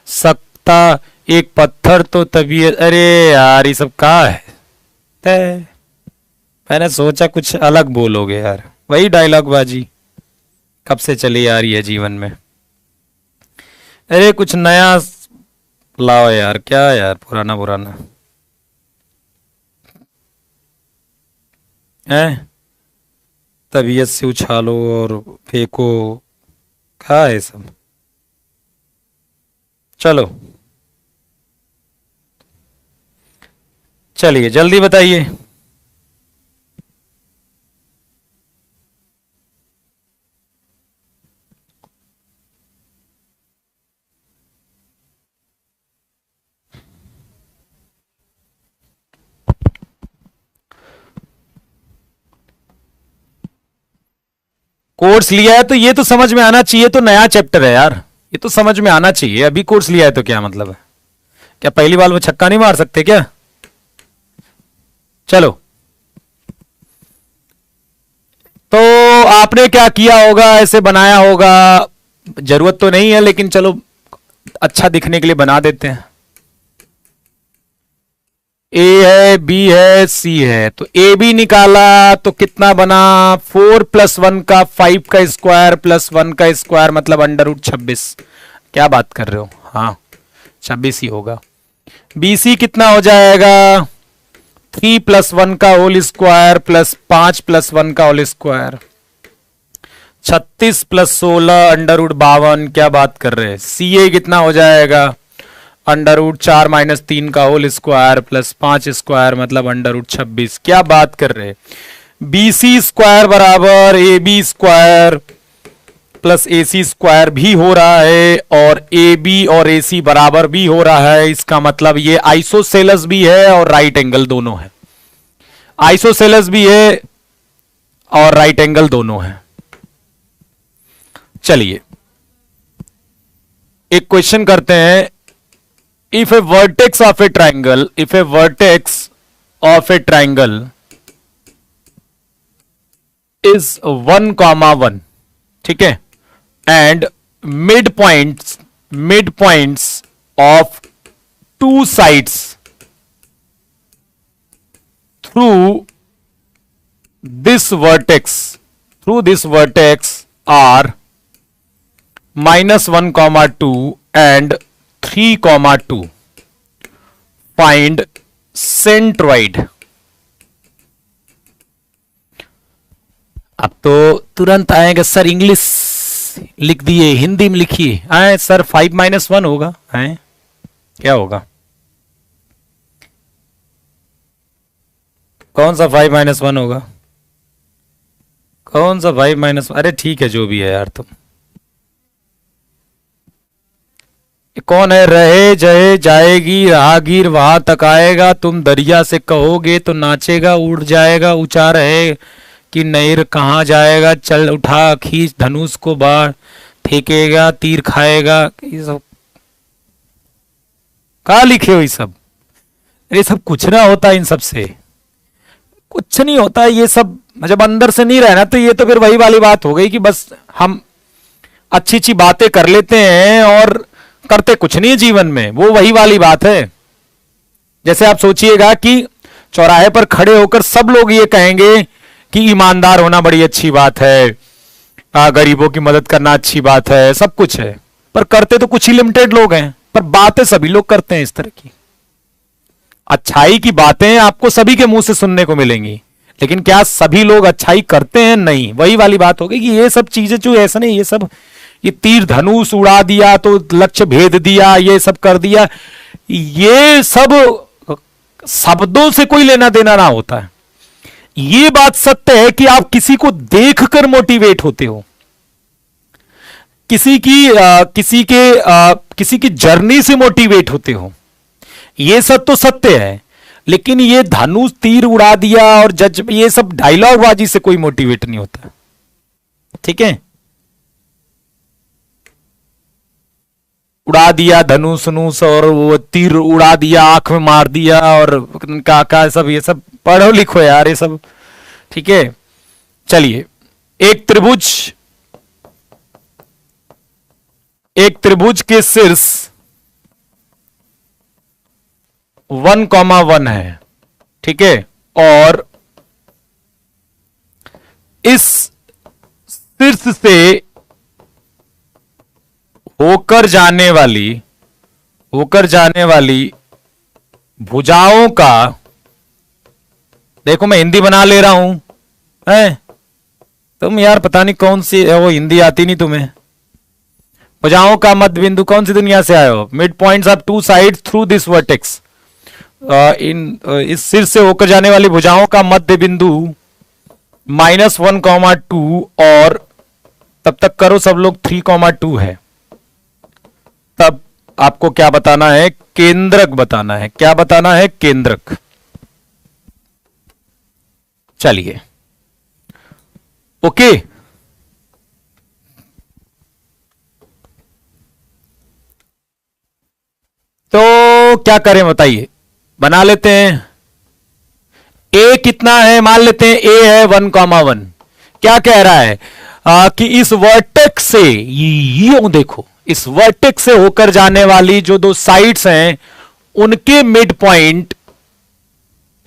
सकता एक पत्थर तो तभी, अरे यार ये सब कहा है? मैंने सोचा कुछ अलग बोलोगे यार, वही डायलॉग बाजी कब से चली आ रही है जीवन में। अरे कुछ नया लाओ यार, क्या यार पुराना पुराना है। तबीयत से उछालो और फेंको, क्या है सब। चलो चलिए जल्दी बताइए। कोर्स लिया है तो ये तो समझ में आना चाहिए, तो नया चैप्टर है यार, ये तो समझ में आना चाहिए। अभी कोर्स लिया है तो क्या मतलब है? क्या पहली बार वो छक्का नहीं मार सकते क्या? चलो तो आपने क्या किया होगा, ऐसे बनाया होगा, जरूरत तो नहीं है लेकिन चलो अच्छा दिखने के लिए बना देते हैं। ए है, बी है, सी है, तो ए बी निकाला तो कितना बना? 4 + 1 का 5 का स्क्वायर प्लस 1 का स्क्वायर मतलब √26। क्या बात कर रहे हो? हाँ 26 ही होगा। बी सी कितना हो जाएगा? 3 + 1 का होल स्क्वायर प्लस 5 + 1 का होल स्क्वायर, 36 + 16 √52। क्या बात कर रहे हैं? सी ए कितना हो जाएगा? √4 - 3 का होल स्क्वायर प्लस 5 स्क्वायर मतलब √26। क्या बात कर रहे हैं? बी सी स्क्वायर बराबर A B square plus A C square भी हो रहा है, और ए बी और ए सी बराबर भी हो रहा है। इसका मतलब ये आइसोसेलस भी है और राइट एंगल दोनों है। आइसोसेलस भी है और राइट एंगल दोनों है। चलिए एक क्वेश्चन करते हैं। If a vertex of a triangle, if a vertex of a triangle is 1, 1, ठीक है, and midpoints of two sides through this vertex are -1, 2 and 3, 2. Find centroid। अब तो तुरंत आएगा सर, इंग्लिश लिख दिए, हिंदी में लिखिए। आए सर 5 - 1 होगा, आए क्या होगा? कौन सा 5 - 1 होगा? कौन सा 5 - 1? अरे ठीक है जो भी है यार। तुम कौन है? रहे जहे जाएगी राहगीर वहां तक आएगा, तुम दरिया से कहोगे तो नाचेगा, उड़ जाएगा ऊंचा रहे कि नैर कहाँ जाएगा, चल उठा खींच धनुष को बाढ़ फेंकेगा तीर खाएगा। ये सब कहा लिखे हो? ये सब ये सब कुछ ना होता, इन सब से कुछ नहीं होता। ये सब जब अंदर से नहीं रहना तो ये तो फिर वही वाली बात हो गई कि बस हम अच्छी अच्छी बातें कर लेते हैं और करते कुछ नहीं है जीवन में। वो वही वाली बात है। जैसे आप सोचिएगा कि चौराहे पर खड़े होकर सब लोग ये कहेंगे कि ईमानदार होना बड़ी अच्छी बात है, गरीबों की मदद करना अच्छी बात है, सब कुछ है, पर करते तो कुछ ही लिमिटेड लोग हैं, पर बातें सभी लोग करते हैं इस तरह की। अच्छाई की बातें आपको सभी के मुंह से सुनने को मिलेंगी, लेकिन क्या सभी लोग अच्छाई करते हैं? नहीं। वही वाली बात होगी कि ये सब चीजें जो ऐसा नहीं, ये सब ये तीर धनुष उड़ा दिया तो लक्ष्य भेद दिया, ये सब कर दिया, ये सब शब्दों से कोई लेना देना ना होता है। ये बात सत्य है कि आप किसी को देखकर मोटिवेट होते हो, किसी की जर्नी से मोटिवेट होते हो, ये सब तो सत्य है। लेकिन ये धनुष तीर उड़ा दिया और जज, ये सब डायलॉग बाजी से कोई मोटिवेट नहीं होता। ठीक है, उड़ा दिया धनुष नुष और वो तीर उड़ा दिया, आंख में मार दिया और का सब, ये सब पढ़ो लिखो यार, ये सब। ठीक है, चलिए, एक त्रिभुज के शीर्ष 1,1 है। ठीक है, और इस शीर्ष से होकर जाने वाली भुजाओं का, देखो मैं हिंदी बना ले रहा हूं, है तुम यार पता नहीं कौन सी वो हिंदी आती नहीं तुम्हें। भुजाओं का मध्य बिंदु, कौन सी दुनिया से आए हो? Mid points of two sides through this vertex. इस सिर से होकर जाने वाली भुजाओं का मध्य बिंदु -1,2 और तब तक करो सब लोग 3,2 है। तब आपको क्या बताना है? केंद्रक बताना है। क्या बताना है? केंद्रक। चलिए, ओके। तो क्या करें बताइए, बना लेते हैं। ए कितना है? मान लेते हैं ए है 1,1। क्या कह रहा है कि इस वर्टेक्स से, यूं देखो, इस वर्टेक्स से होकर जाने वाली जो दो साइड्स हैं उनके मिड पॉइंट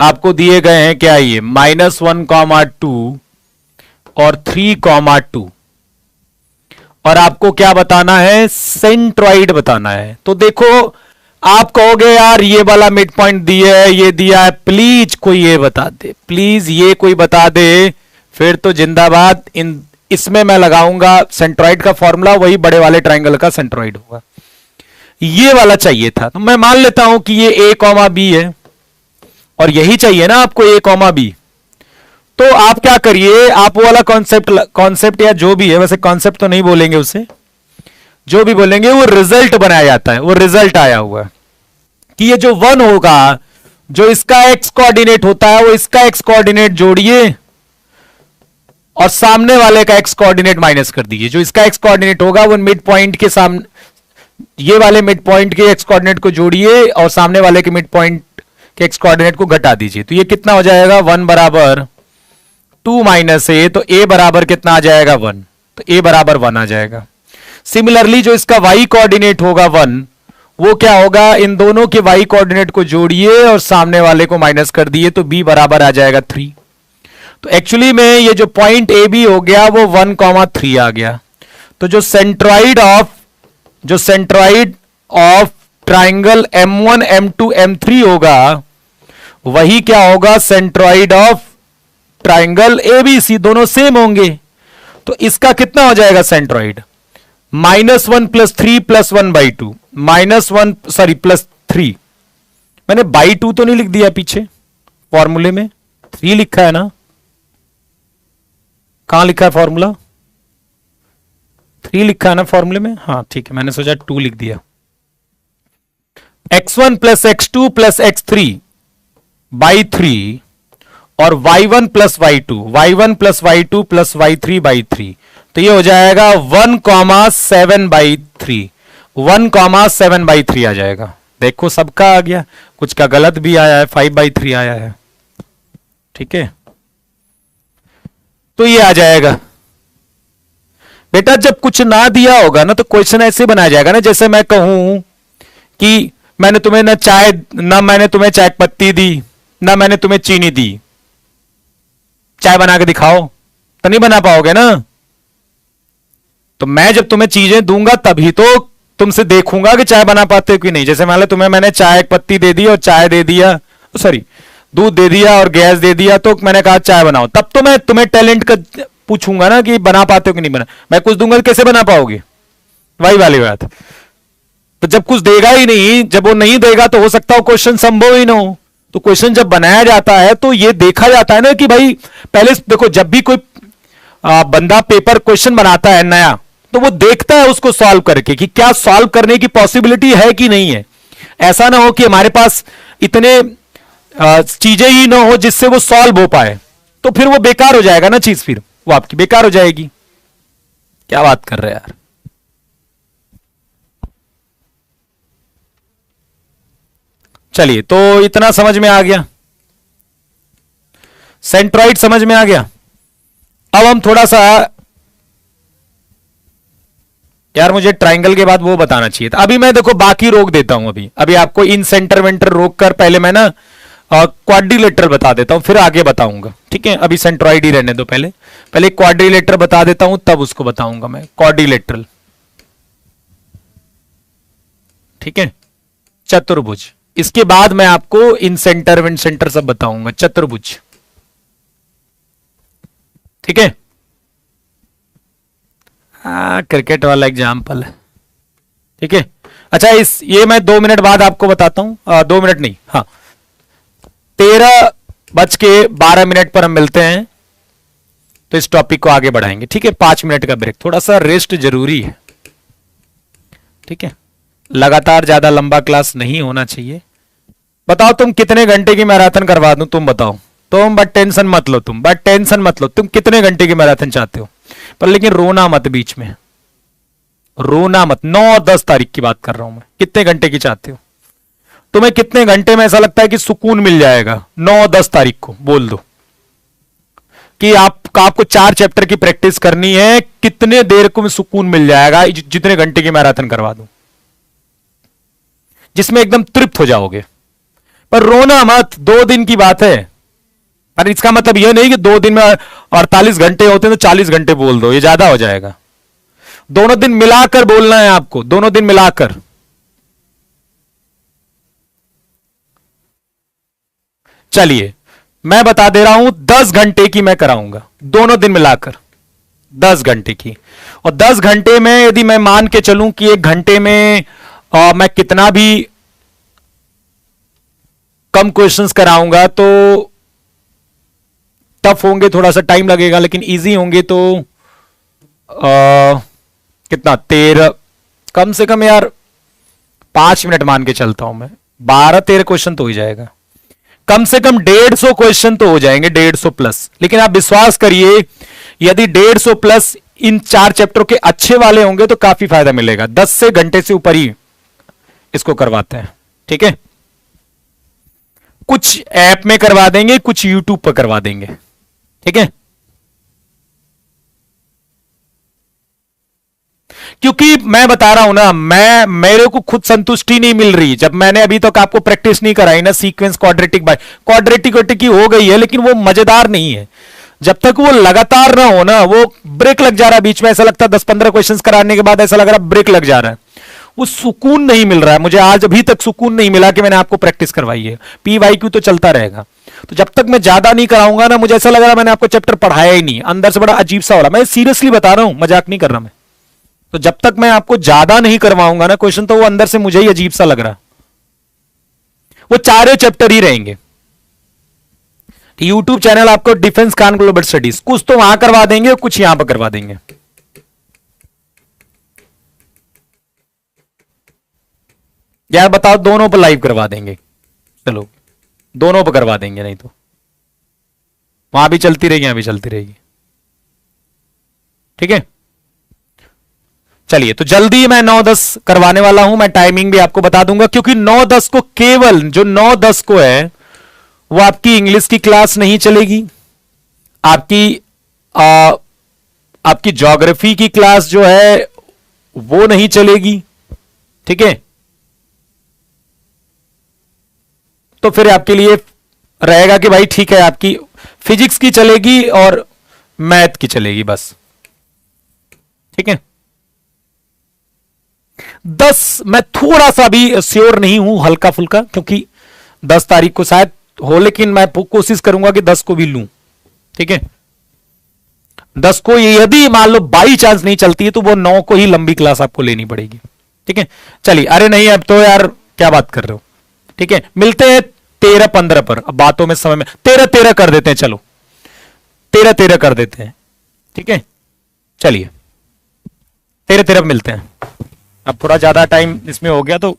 आपको दिए गए हैं। क्या ये? -1,2 और 3,2। और आपको क्या बताना है? सेंट्रॉइड बताना है। तो देखो, आप कहोगे यार ये वाला मिड पॉइंट दिया है, ये दिया है, प्लीज कोई ये बता दे, प्लीज ये कोई बता दे, फिर तो जिंदाबाद। इसमें मैं लगाऊंगा सेंट्रॉइड का फॉर्मूला, वही बड़े वाले ट्राइंगल का सेंट्रॉइड होगा। ये वाला चाहिए था, तो मैं मान लेता हूं कि ये a, b है और यही चाहिए ना आपको, a, b। तो आप क्या करिए, आप वो वाला कॉन्सेप्ट या जो भी है, वैसे कॉन्सेप्ट तो नहीं बोलेंगे उसे, जो भी बोलेंगे वो रिजल्ट बनाया जाता है। वो रिजल्ट आया हुआ कि ये जो 1 होगा, जो इसका एक्स कोऑर्डिनेट होता है, वो इसका एक्स कोऑर्डिनेट जोड़िए और सामने वाले का एक्स कोऑर्डिनेट माइनस कर दीजिए। जो इसका एक्स कोऑर्डिनेट होगा वो मिड पॉइंट के सामने, ये वाले मिड पॉइंट के एक्स कोऑर्डिनेट को जोड़िए और सामने वाले के मिड पॉइंट के एक्स कोऑर्डिनेट को घटा दीजिए। तो ये कितना हो जाएगा? 1 बराबर 2 माइनस a। तो a बराबर कितना आ जाएगा? 1। तो a बराबर 1 आ जाएगा। सिमिलरली जो इसका y कोऑर्डिनेट होगा 1, वो क्या होगा? इन दोनों के y कोऑर्डिनेट को जोड़िए और सामने वाले को माइनस कर दिए, तो b बराबर आ जाएगा 3। तो एक्चुअली में ये जो पॉइंट ए बी हो गया वो 1,3 आ गया। तो जो centroid of triangle M1 M2 M3 होगा, वही क्या होगा? Centroid of triangle ABC। दोनों सेम होंगे। तो इसका कितना हो जाएगा सेंट्रॉइड? -1 + 3 + 1/2 +3। मैंने /2 तो नहीं लिख दिया पीछे फॉर्मूले में? 3 लिखा है ना? कहां लिखा है फॉर्मूला? 3 लिखा है ना फॉर्मूले में? हाँ ठीक है, मैंने सोचा 2 लिख दिया। x1 + x2 + x3/3 और y1 + y2 + y3/3। तो ये हो जाएगा 1,7/3। 1,7/3 आ जाएगा। देखो सबका आ गया, कुछ का गलत भी आया है, 5/3 आया है। ठीक है, तो ये आ जाएगा। बेटा जब कुछ ना दिया होगा ना तो क्वेश्चन ऐसे बनाया जाएगा ना, जैसे मैं कहूं कि मैंने तुम्हें मैंने तुम्हें चाय पत्ती दी, ना मैंने तुम्हें चीनी दी, चाय बना के दिखाओ, तो नहीं बना पाओगे ना। तो मैं जब तुम्हें चीजें दूंगा तभी तो तुमसे देखूंगा कि चाय बना पाते हो कि नहीं। जैसे मान लो तुम्हें मैंने चाय पत्ती दे दी और चाय दे दिया, सॉरी दूध दे दिया और गैस दे दिया, तो मैंने कहा चाय बनाओ, तब तो मैं तुम्हें टैलेंट का पूछूंगा ना कि बना पाते हो कि नहीं बना। मैं कुछ दूंगा तो कैसे बना पाओगे? वही वाली बात। तो जब कुछ देगा ही नहीं, जब वो नहीं देगा तो हो सकता हो क्वेश्चन संभव ही ना हो। तो क्वेश्चन जब बनाया जाता है तो ये देखा जाता है ना कि भाई पहले देखो, जब भी कोई बंदा पेपर क्वेश्चन बनाता है नया, तो वो देखता है उसको सॉल्व करके कि क्या सॉल्व करने की पॉसिबिलिटी है कि नहीं है। ऐसा ना हो कि हमारे पास इतने चीजें ही ना हो जिससे वो सॉल्व हो पाए, तो फिर वो बेकार हो जाएगा ना चीज, फिर वो आपकी बेकार हो जाएगी। क्या बात कर रहे हैं यार। चलिए, तो इतना समझ में आ गया, सेंट्रॉइड समझ में आ गया। अब हम थोड़ा सा, यार मुझे ट्राइंगल के बाद वो बताना चाहिए था। अभी मैं देखो बाकी रोक देता हूं। अभी आपको इन सेंटर वेंटर रोक कर पहले मैं ना क्वाड्रिलेटरल बता देता हूं, फिर आगे बताऊंगा। ठीक है, अभी सेंट्रॉइड ही रहने दो। पहले क्वाड्रिलेटरल बता देता हूं, तब उसको बताऊंगा मैं। क्वाड्रिलेटरल, ठीक है, चतुर्भुज। इसके बाद मैं आपको इन सेंटर वेंट सेंटर सब बताऊंगा। चतुर्भुज, ठीक है। क्रिकेट वाला एग्जाम्पल है, ठीक है। अच्छा, ये मैं 2 मिनट बाद आपको बताता हूं। 2 मिनट नहीं, हाँ, 13:12 पर हम मिलते हैं, तो इस टॉपिक को आगे बढ़ाएंगे। ठीक है, 5 मिनट का ब्रेक, थोड़ा सा रेस्ट जरूरी है। ठीक है, लगातार ज्यादा लंबा क्लास नहीं होना चाहिए। बताओ तुम कितने घंटे की मैराथन करवा दूं, तुम बताओ। तुम बट टेंशन मत लो, तुम कितने घंटे की मैराथन चाहते हो, पर लेकिन रोना मत बीच में, रोना मत। 9-10 तारीख की बात कर रहा हूं मैं। कितने घंटे की चाहते हो? तुम्हें कितने घंटे में ऐसा लगता है कि सुकून मिल जाएगा? 9-10 तारीख को बोल दो कि आपको 4 चैप्टर की प्रैक्टिस करनी है, कितने देर को सुकून मिल जाएगा, जितने घंटे की मैराथन करवा दूं, जिसमें एकदम तृप्त हो जाओगे। पर रोना मत, 2 दिन की बात है। पर इसका मतलब यह नहीं कि 2 दिन में 48 घंटे होते हैं तो 40 घंटे बोल दो, ये ज्यादा हो जाएगा। दोनों दिन मिलाकर बोलना है आपको, दोनों दिन मिलाकर। चलिए, मैं बता दे रहा हूं, 10 घंटे की मैं कराऊंगा, दोनों दिन मिलाकर 10 घंटे की। और 10 घंटे में यदि मैं मान के चलूं कि 1 घंटे में मैं कितना भी कम क्वेश्चंस कराऊंगा तो टफ होंगे, थोड़ा सा टाइम लगेगा, लेकिन इजी होंगे तो कितना 13, कम से कम यार 5 मिनट मान के चलता हूं मैं, 12-13 क्वेश्चन तो हो जाएगा। कम से कम 150 क्वेश्चन तो हो जाएंगे, 150 प्लस। लेकिन आप विश्वास करिए, यदि 150 प्लस इन 4 चैप्टर के अच्छे वाले होंगे तो काफी फायदा मिलेगा। 10 से घंटे से ऊपर ही इसको करवाते हैं। ठीक है, कुछ ऐप में करवा देंगे, कुछ यूट्यूब पर करवा देंगे। ठीक है, क्योंकि मैं बता रहा हूं ना, मेरे को खुद संतुष्टि नहीं मिल रही। जब मैंने अभी तक आपको प्रैक्टिस नहीं कराई ना सीक्वेंस क्वाड्रेटिक बाय क्वाड्रेटिक की हो गई है, लेकिन वो मजेदार नहीं है। जब तक वो लगातार ना हो ना, वो ब्रेक लग जा रहा है बीच में, ऐसा लगता है 10-15 क्वेश्चंस कराने के बाद ऐसा लग रहा है ब्रेक लग जा रहा है, वो सुकून नहीं मिल रहा है। मुझे आज अभी तक सुकून नहीं मिला कि मैंने आपको प्रैक्टिस करवाई है। PYQ तो चलता रहेगा, तो जब तक मैं ज्यादा नहीं कराऊंगा ना, मुझे ऐसा लग रहा है मैंने आपको चैप्टर पढ़ाया ही नहीं, अंदर से बड़ा अजीब सा हो रहा। मैं सीरियसली बता रहा हूं, मजाक नहीं कर रहा मैं। तो जब तक मैं आपको ज्यादा नहीं करवाऊंगा ना क्वेश्चन, तो वो अंदर से मुझे ही अजीब सा लग रहा, वो 4 चैप्टर ही रहेंगे। यूट्यूब चैनल आपको डिफेंस कान ग्लोबल स्टडीज, कुछ तो वहां करवा देंगे, कुछ यहां पर करवा देंगे। यार बताओ, दोनों पर लाइव करवा देंगे? चलो, दोनों पर करवा देंगे, नहीं तो वहां भी चलती रहेगी, यहां भी चलती रहेगी। ठीक है, चलिए, तो जल्दी मैं 9-10 करवाने वाला हूं। मैं टाइमिंग भी आपको बता दूंगा, क्योंकि 9-10 को, केवल जो 9-10 को है वो आपकी इंग्लिश की क्लास नहीं चलेगी, आपकी ज्योग्राफी की क्लास जो है वो नहीं चलेगी। ठीक है, तो फिर आपके लिए रहेगा कि भाई ठीक है, आपकी फिजिक्स की चलेगी और मैथ की चलेगी बस। ठीक है, 10 मैं थोड़ा सा भी श्योर नहीं हूं, हल्का फुल्का, क्योंकि 10 तारीख को शायद हो, लेकिन मैं कोशिश करूंगा कि 10 को भी लूं। ठीक है, 10 को यदि मान लो बाई चांस नहीं चलती है तो वो 9 को ही लंबी क्लास आपको लेनी पड़ेगी। ठीक है, चलिए। अरे नहीं, अब तो यार क्या बात कर रहे हो। ठीक है, मिलते हैं 13-15 पर। अब बातों में समय में 13-13 कर देते हैं, चलो 13-13 कर देते हैं। ठीक है, चलिए 13-13 मिलते हैं। अब थोड़ा ज्यादा टाइम इसमें हो गया तो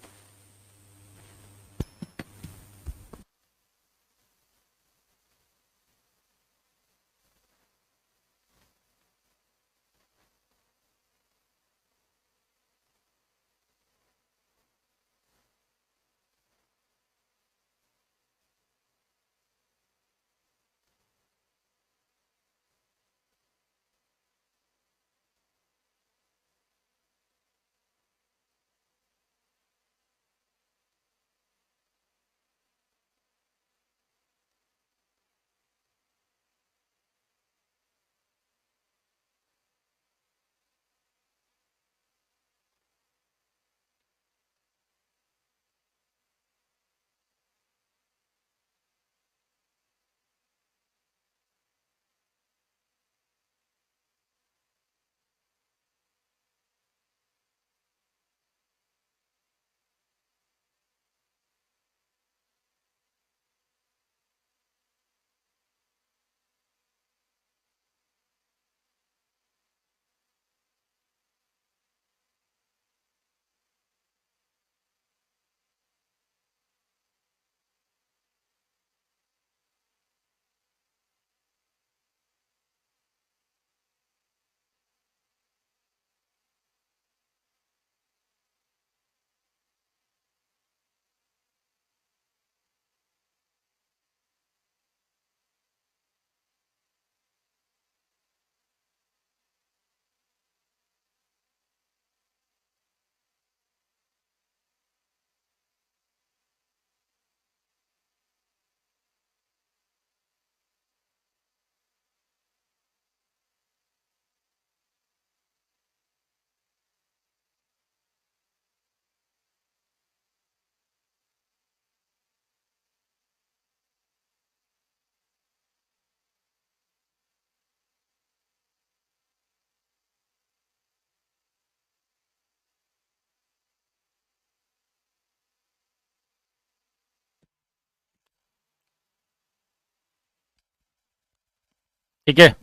ठीक है।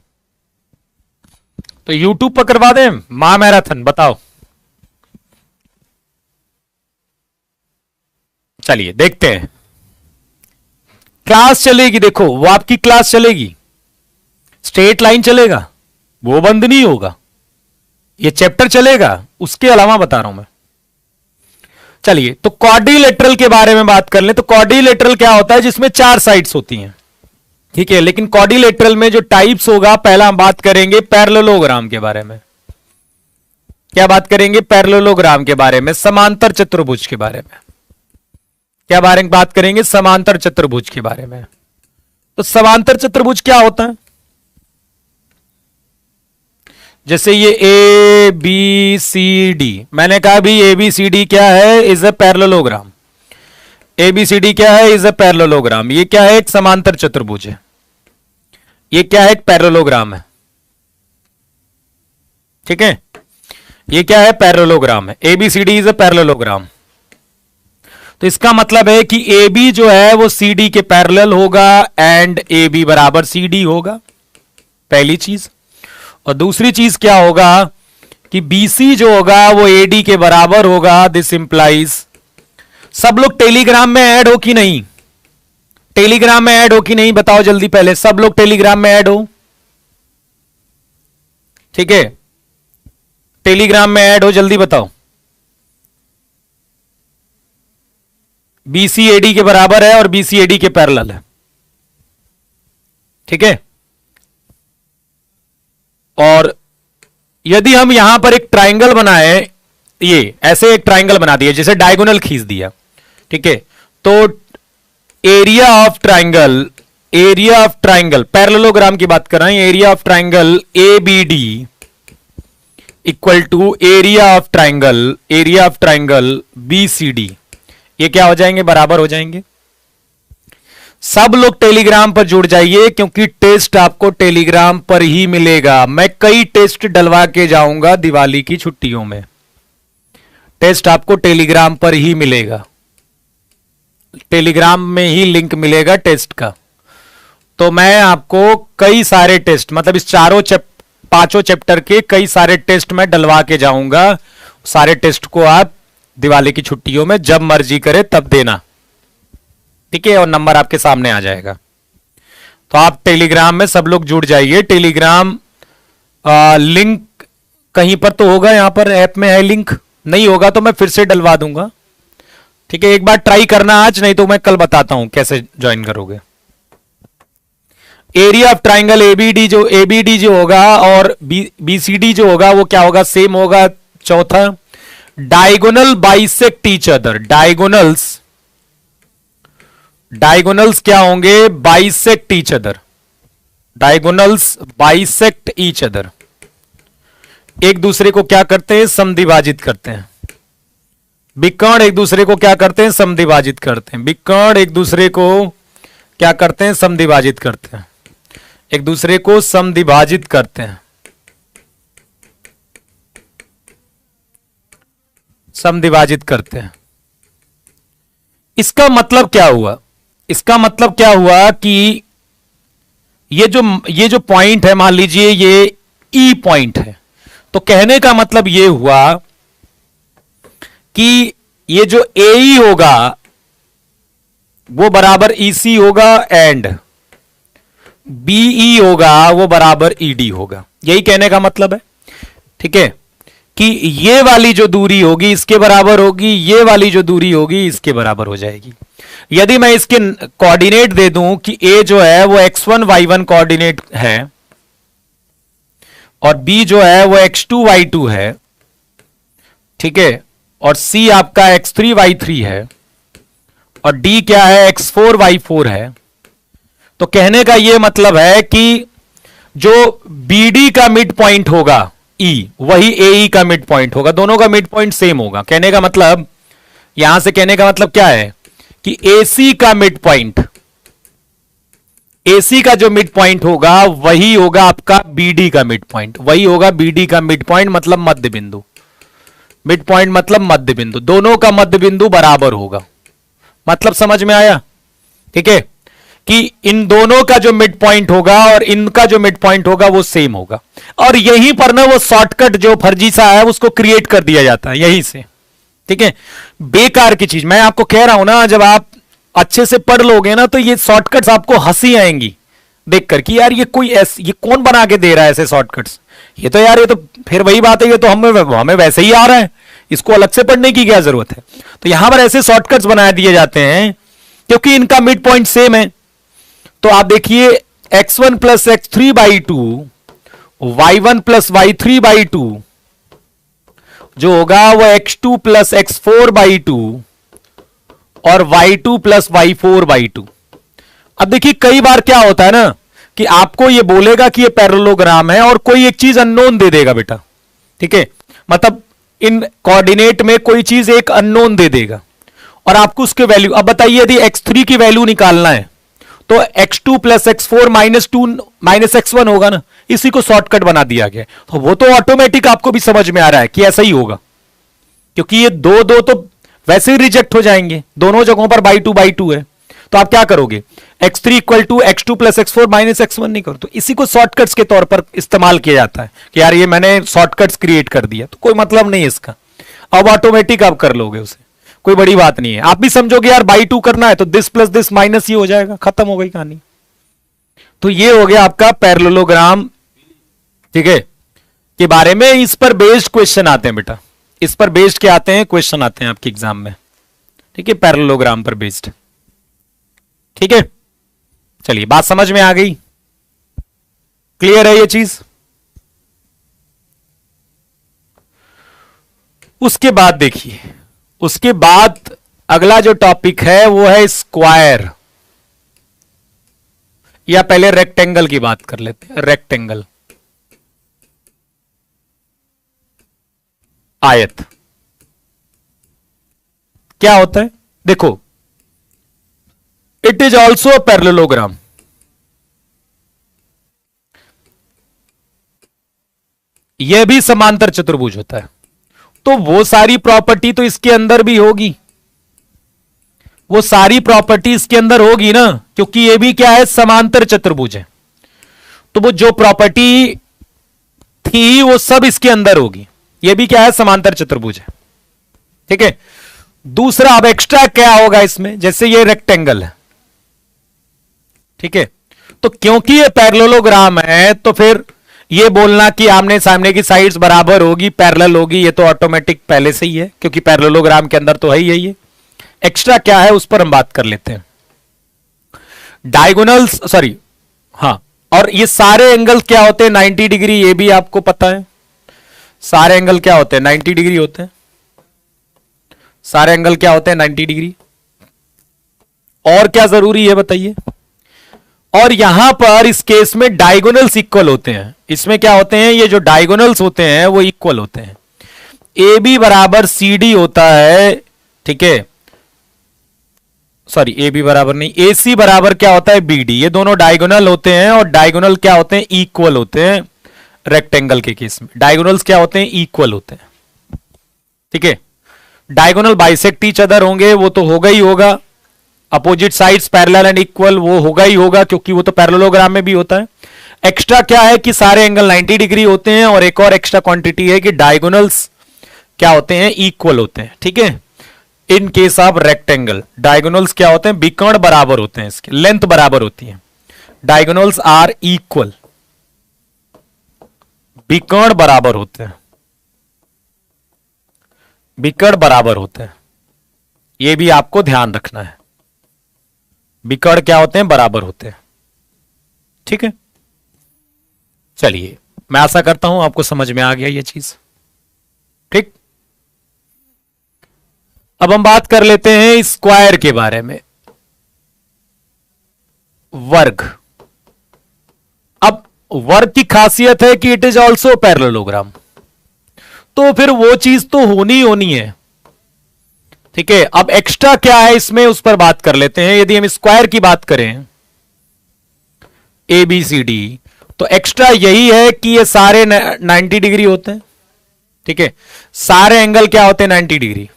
तो यूट्यूब पर करवा दें महा मैराथन, बताओ। चलिए देखते हैं। क्लास चलेगी, देखो वो आपकी क्लास चलेगी, स्ट्रेट लाइन चलेगा, वो बंद नहीं होगा, ये चैप्टर चलेगा, उसके अलावा बता रहा हूं मैं। चलिए तो क्वाड्रिलेटरल के बारे में बात कर ले। तो क्वाड्रिलेटरल क्या होता है, जिसमें 4 साइड्स होती हैं। ठीक है, लेकिन क्वाड्रिलेटरल में जो टाइप्स होगा, पहला हम बात करेंगे पैरेललोग्राम के बारे में। क्या बात करेंगे? पैरेललोग्राम के बारे में, समांतर चतुर्भुज के बारे में। क्या बारे में बात करेंगे? समांतर चतुर्भुज के बारे में। तो समांतर चतुर्भुज क्या होता है? जैसे ये ए बी सी डी, मैंने कहा भी ए बी सी डी क्या है? Is a parallelogram. A B C D क्या है? Is a parallelogram. ये क्या है? एक समांतर चतुर्भुज है। ये क्या है? एक पैरेललोग्राम है। ठीक है, ये क्या है? पैरेललोग्राम है। A B C D is a parallelogram. तो इसका मतलब है कि ए बी जो है वो सी डी के पैरेलल होगा एंड ए बी बराबर सी डी होगा, पहली चीज। और दूसरी चीज क्या होगा कि बीसी जो होगा वो एडी के बराबर होगा। दिस इंप्लाइज, सब लोग टेलीग्राम में ऐड हो कि नहीं? टेलीग्राम में ऐड हो कि नहीं बताओ जल्दी, पहले सब लोग टेलीग्राम में ऐड हो। ठीक है, टेलीग्राम में ऐड हो, जल्दी बताओ। बीसी एडी के बराबर है और बीसी एडी के पैरेलल है। ठीक है, और यदि हम यहां पर एक ट्राइंगल बनाए, ये ऐसे एक ट्राइंगल बना दिया, जैसे डायगोनल खींच दिया। ठीक है, तो area of triangle, area of triangle, parallelogram की बात कर रहे हैं, area of triangle A B D equal to area of triangle, area of triangle B C D. ये क्या हो जाएंगे? बराबर हो जाएंगे। सब लोग टेलीग्राम पर जुड़ जाइए क्योंकि टेस्ट आपको टेलीग्राम पर ही मिलेगा। मैं कई टेस्ट डलवा के जाऊंगा दिवाली की छुट्टियों में। टेस्ट आपको टेलीग्राम पर ही मिलेगा, टेलीग्राम में ही लिंक मिलेगा टेस्ट का। तो मैं आपको कई सारे टेस्ट, मतलब इस पांचों चैप्टर के कई सारे टेस्ट मैं डलवा के जाऊंगा। सारे टेस्ट को आप दिवाली की छुट्टियों में जब मर्जी करे तब देना, ठीक है, और नंबर आपके सामने आ जाएगा। तो आप टेलीग्राम में सब लोग जुड़ जाइए। टेलीग्राम लिंक कहीं पर तो होगा, यहां पर ऐप में है लिंक, नहीं होगा तो मैं फिर से डलवा दूंगा, ठीक है। एक बार ट्राई करना आज, नहीं तो मैं कल बताता हूं कैसे ज्वाइन करोगे। एरिया ऑफ ट्राइंगल एबीडी जो होगा और बीसीडी जो होगा वो क्या होगा, सेम होगा। चौथा, diagonal bisect each other. Diagonals क्या होंगे, bisect each other. Diagonals bisect each other, एक दूसरे को क्या करते हैं, समद्विभाजित करते हैं। विकर्ण एक दूसरे को क्या करते हैं, समद्विभाजित करते हैं। विकर्ण एक दूसरे को क्या करते हैं, समद्विभाजित करते हैं। एक दूसरे को समद्विभाजित करते हैं, समद्विभाजित करते हैं। इसका मतलब क्या हुआ, इसका मतलब क्या हुआ कि ये जो पॉइंट है, मान लीजिए ये ई पॉइंट है, तो कहने का मतलब ये हुआ कि ये जो ए होगा वो बराबर ईसी होगा एंड बीई होगा वो बराबर ईडी होगा। यही कहने का मतलब है, ठीक है, कि ये वाली जो दूरी होगी इसके बराबर होगी, ये वाली जो दूरी होगी इसके बराबर हो जाएगी। यदि मैं इसके कोऑर्डिनेट दे दूं कि ए जो है वो x1 y1 कोऑर्डिनेट है और बी जो है वो x2 y2 है, ठीक है, और सी आपका x3 y3 है और डी क्या है, x4 y4 है। तो कहने का यह मतलब है कि जो बीडी का मिड पॉइंट होगा ई, वही एई का मिड पॉइंट होगा, दोनों का मिड पॉइंट सेम होगा। कहने का मतलब, यहां से कहने का मतलब क्या है कि एसी का मिड पॉइंट, एसी का जो मिड पॉइंट होगा वही होगा आपका बीडी का मिड पॉइंट, वही होगा बीडी का मिड पॉइंट, मतलब मध्य बिंदु। मिड पॉइंट मतलब मध्य बिंदु, दोनों का मध्य बिंदु बराबर होगा। मतलब समझ में आया, ठीक है, कि इन दोनों का जो मिड पॉइंट होगा और इनका जो मिड पॉइंट होगा वो सेम होगा। और यहीं पर ना वो शॉर्टकट जो फर्जी सा है उसको क्रिएट कर दिया जाता है यहीं से, ठीक है। बेकार की चीज मैं आपको कह रहा हूं ना, जब आप अच्छे से पढ़ लोगे ना तो ये शॉर्टकट्स आपको हंसी आएंगी देखकर कि यार ये कौन बना के दे रहा है ऐसे शॉर्टकट्स। ये तो यार, ये तो फिर वही बात है, ये तो हमें वैसे ही आ रहा है, इसको अलग से पढ़ने की क्या जरूरत है। तो यहां पर ऐसे शॉर्टकट्स बना दिए जाते हैं क्योंकि इनका मिड पॉइंट सेम है। तो आप देखिए x1 plus x3 by two, y1 plus y3 by two जो होगा वो x2 plus x4 by two और y2 plus y4 by two. अब देखिए कई बार क्या होता है ना कि आपको ये बोलेगा कि ये पैरेललोग्राम है और कोई एक चीज अननोन दे देगा बेटा, ठीक है, मतलब इन कोऑर्डिनेट में कोई चीज एक अननोन दे देगा और आपको उसके वैल्यू, अब बताइए यदि x3 की वैल्यू निकालना है तो x2 plus x4 minus 2 minus x1 होगा ना, इसी को शॉर्टकट बना दिया गया। तो वो तो ऑटोमेटिक आपको भी समझ में आ रहा है कि ऐसा ही होगा, क्योंकि ये दो दो तो वैसे ही रिजेक्ट हो जाएंगे, दोनों जगहों पर बाई टू है। तो आप क्या करोगे, x3 equal to x2 plus x4 minus x1 नहीं करो। तो इसी को शॉर्टकट्स के तौर पर इस्तेमाल किया जाता है कि यार ये मैंने शॉर्टकट्स क्रिएट कर दिया, तो कोई मतलब नहीं है इसका, अब ऑटोमेटिक आप कर लोगे उसे, कोई बड़ी बात नहीं है। आप भी समझोगे यार बाई टू करना है तो दिस प्लस दिस माइनस ये हो जाएगा, खत्म हो गई कहानी। तो ये हो गया आपका पैरेललोग्राम, ठीक है, के बारे में। इस पर बेस्ड क्वेश्चन आते हैं बेटा, इस पर बेस्ड क्या आते हैं, क्वेश्चन आते हैं आपके एग्जाम में, ठीक है, पैरेललोग्राम पर बेस्ड, ठीक है। चलिए बात समझ में आ गई, क्लियर है ये चीज। उसके बाद देखिए, उसके बाद अगला जो टॉपिक है वो है स्क्वायर, या पहले रेक्टेंगल की बात कर लेते हैं। रेक्टेंगल, आयत क्या होता है, देखो it is also a parallelogram. यह भी समांतर चतुर्भुज होता है। तो वो सारी प्रॉपर्टी तो इसके अंदर भी होगी, वो सारी प्रॉपर्टी इसके अंदर होगी ना, क्योंकि ये भी क्या है, समांतर चतुर्भुज है। तो वो जो प्रॉपर्टी थी वो सब इसके अंदर होगी। ये भी क्या है, समांतर चतुर्भुज है। ठीक है। दूसरा, अब एक्स्ट्रा क्या होगा इसमें, जैसे ये रेक्टेंगल है, ठीक है, तो क्योंकि ये पैरेललोग्राम है तो फिर ये बोलना कि आमने सामने की साइड्स बराबर होगी, पैरेलल होगी, ये तो ऑटोमेटिक पहले से ही है, क्योंकि पैरेललोग्राम के अंदर तो है ही है ये। एक्स्ट्रा क्या है उस पर हम बात कर लेते हैं। डायगोनल्स, सॉरी, हाँ, और ये सारे एंगल क्या होते हैं, 90 डिग्री, ये भी आपको पता है। सारे एंगल क्या होते हैं, 90 डिग्री होते हैं। सारे एंगल क्या होते हैं, 90 डिग्री। और क्या जरूरी है बताइए। और यहां पर इस केस में डायगोनल्स इक्वल होते हैं। इसमें क्या होते हैं, ये जो डायगोनल्स होते हैं वो इक्वल होते हैं। ए बी बराबर सी डी होता है, ठीक है, सॉरी ए बी बराबर नहीं, ए सी बराबर क्या होता है, बी डी। ये दोनों डायगोनल होते हैं, और डायगोनल क्या होते हैं, इक्वल होते हैं। रेक्टेंगल के केस में डायगोनल्स क्या होते हैं, इक्वल होते हैं। ठीक है। डायगोनल बाइसेक्ट ईच अदर होंगे, वो तो होगा ही होगा। Opposite sides parallel and equal, वो होगा ही होगा, क्योंकि वो तो पैरेललोग्राम में भी होता है। एक्स्ट्रा क्या है कि सारे एंगल 90 डिग्री होते हैं, और एक और एक्स्ट्रा क्वांटिटी है कि डायगोनल्स क्या होते हैं, इक्वल होते हैं। ठीक है। In case of rectangle diagonals क्या होते हैं, विकर्ण बराबर होते हैं, इसकी लेंथ बराबर होती है। डायगोनल्स आर इक्वल, विकर्ण बराबर होते हैं, विकर्ण बराबर होते हैं। यह भी आपको ध्यान रखना है, विकर्ण क्या होते हैं, बराबर होते हैं। ठीक है। चलिए, मैं आशा करता हूं आपको समझ में आ गया ये चीज। ठीक। अब हम बात कर लेते हैं स्क्वायर के बारे में, वर्ग। अब वर्ग की खासियत है कि इट इज ऑल्सो पैरेललोग्राम, तो फिर वो चीज तो होनी है। ठीक है। अब एक्स्ट्रा क्या है इसमें, उस पर बात कर लेते हैं। यदि हम स्क्वायर की बात करें, ए बी सी डी, तो एक्स्ट्रा यही है कि ये सारे 90 डिग्री होते हैं। ठीक है। सारे एंगल क्या होते हैं, 90 डिग्री।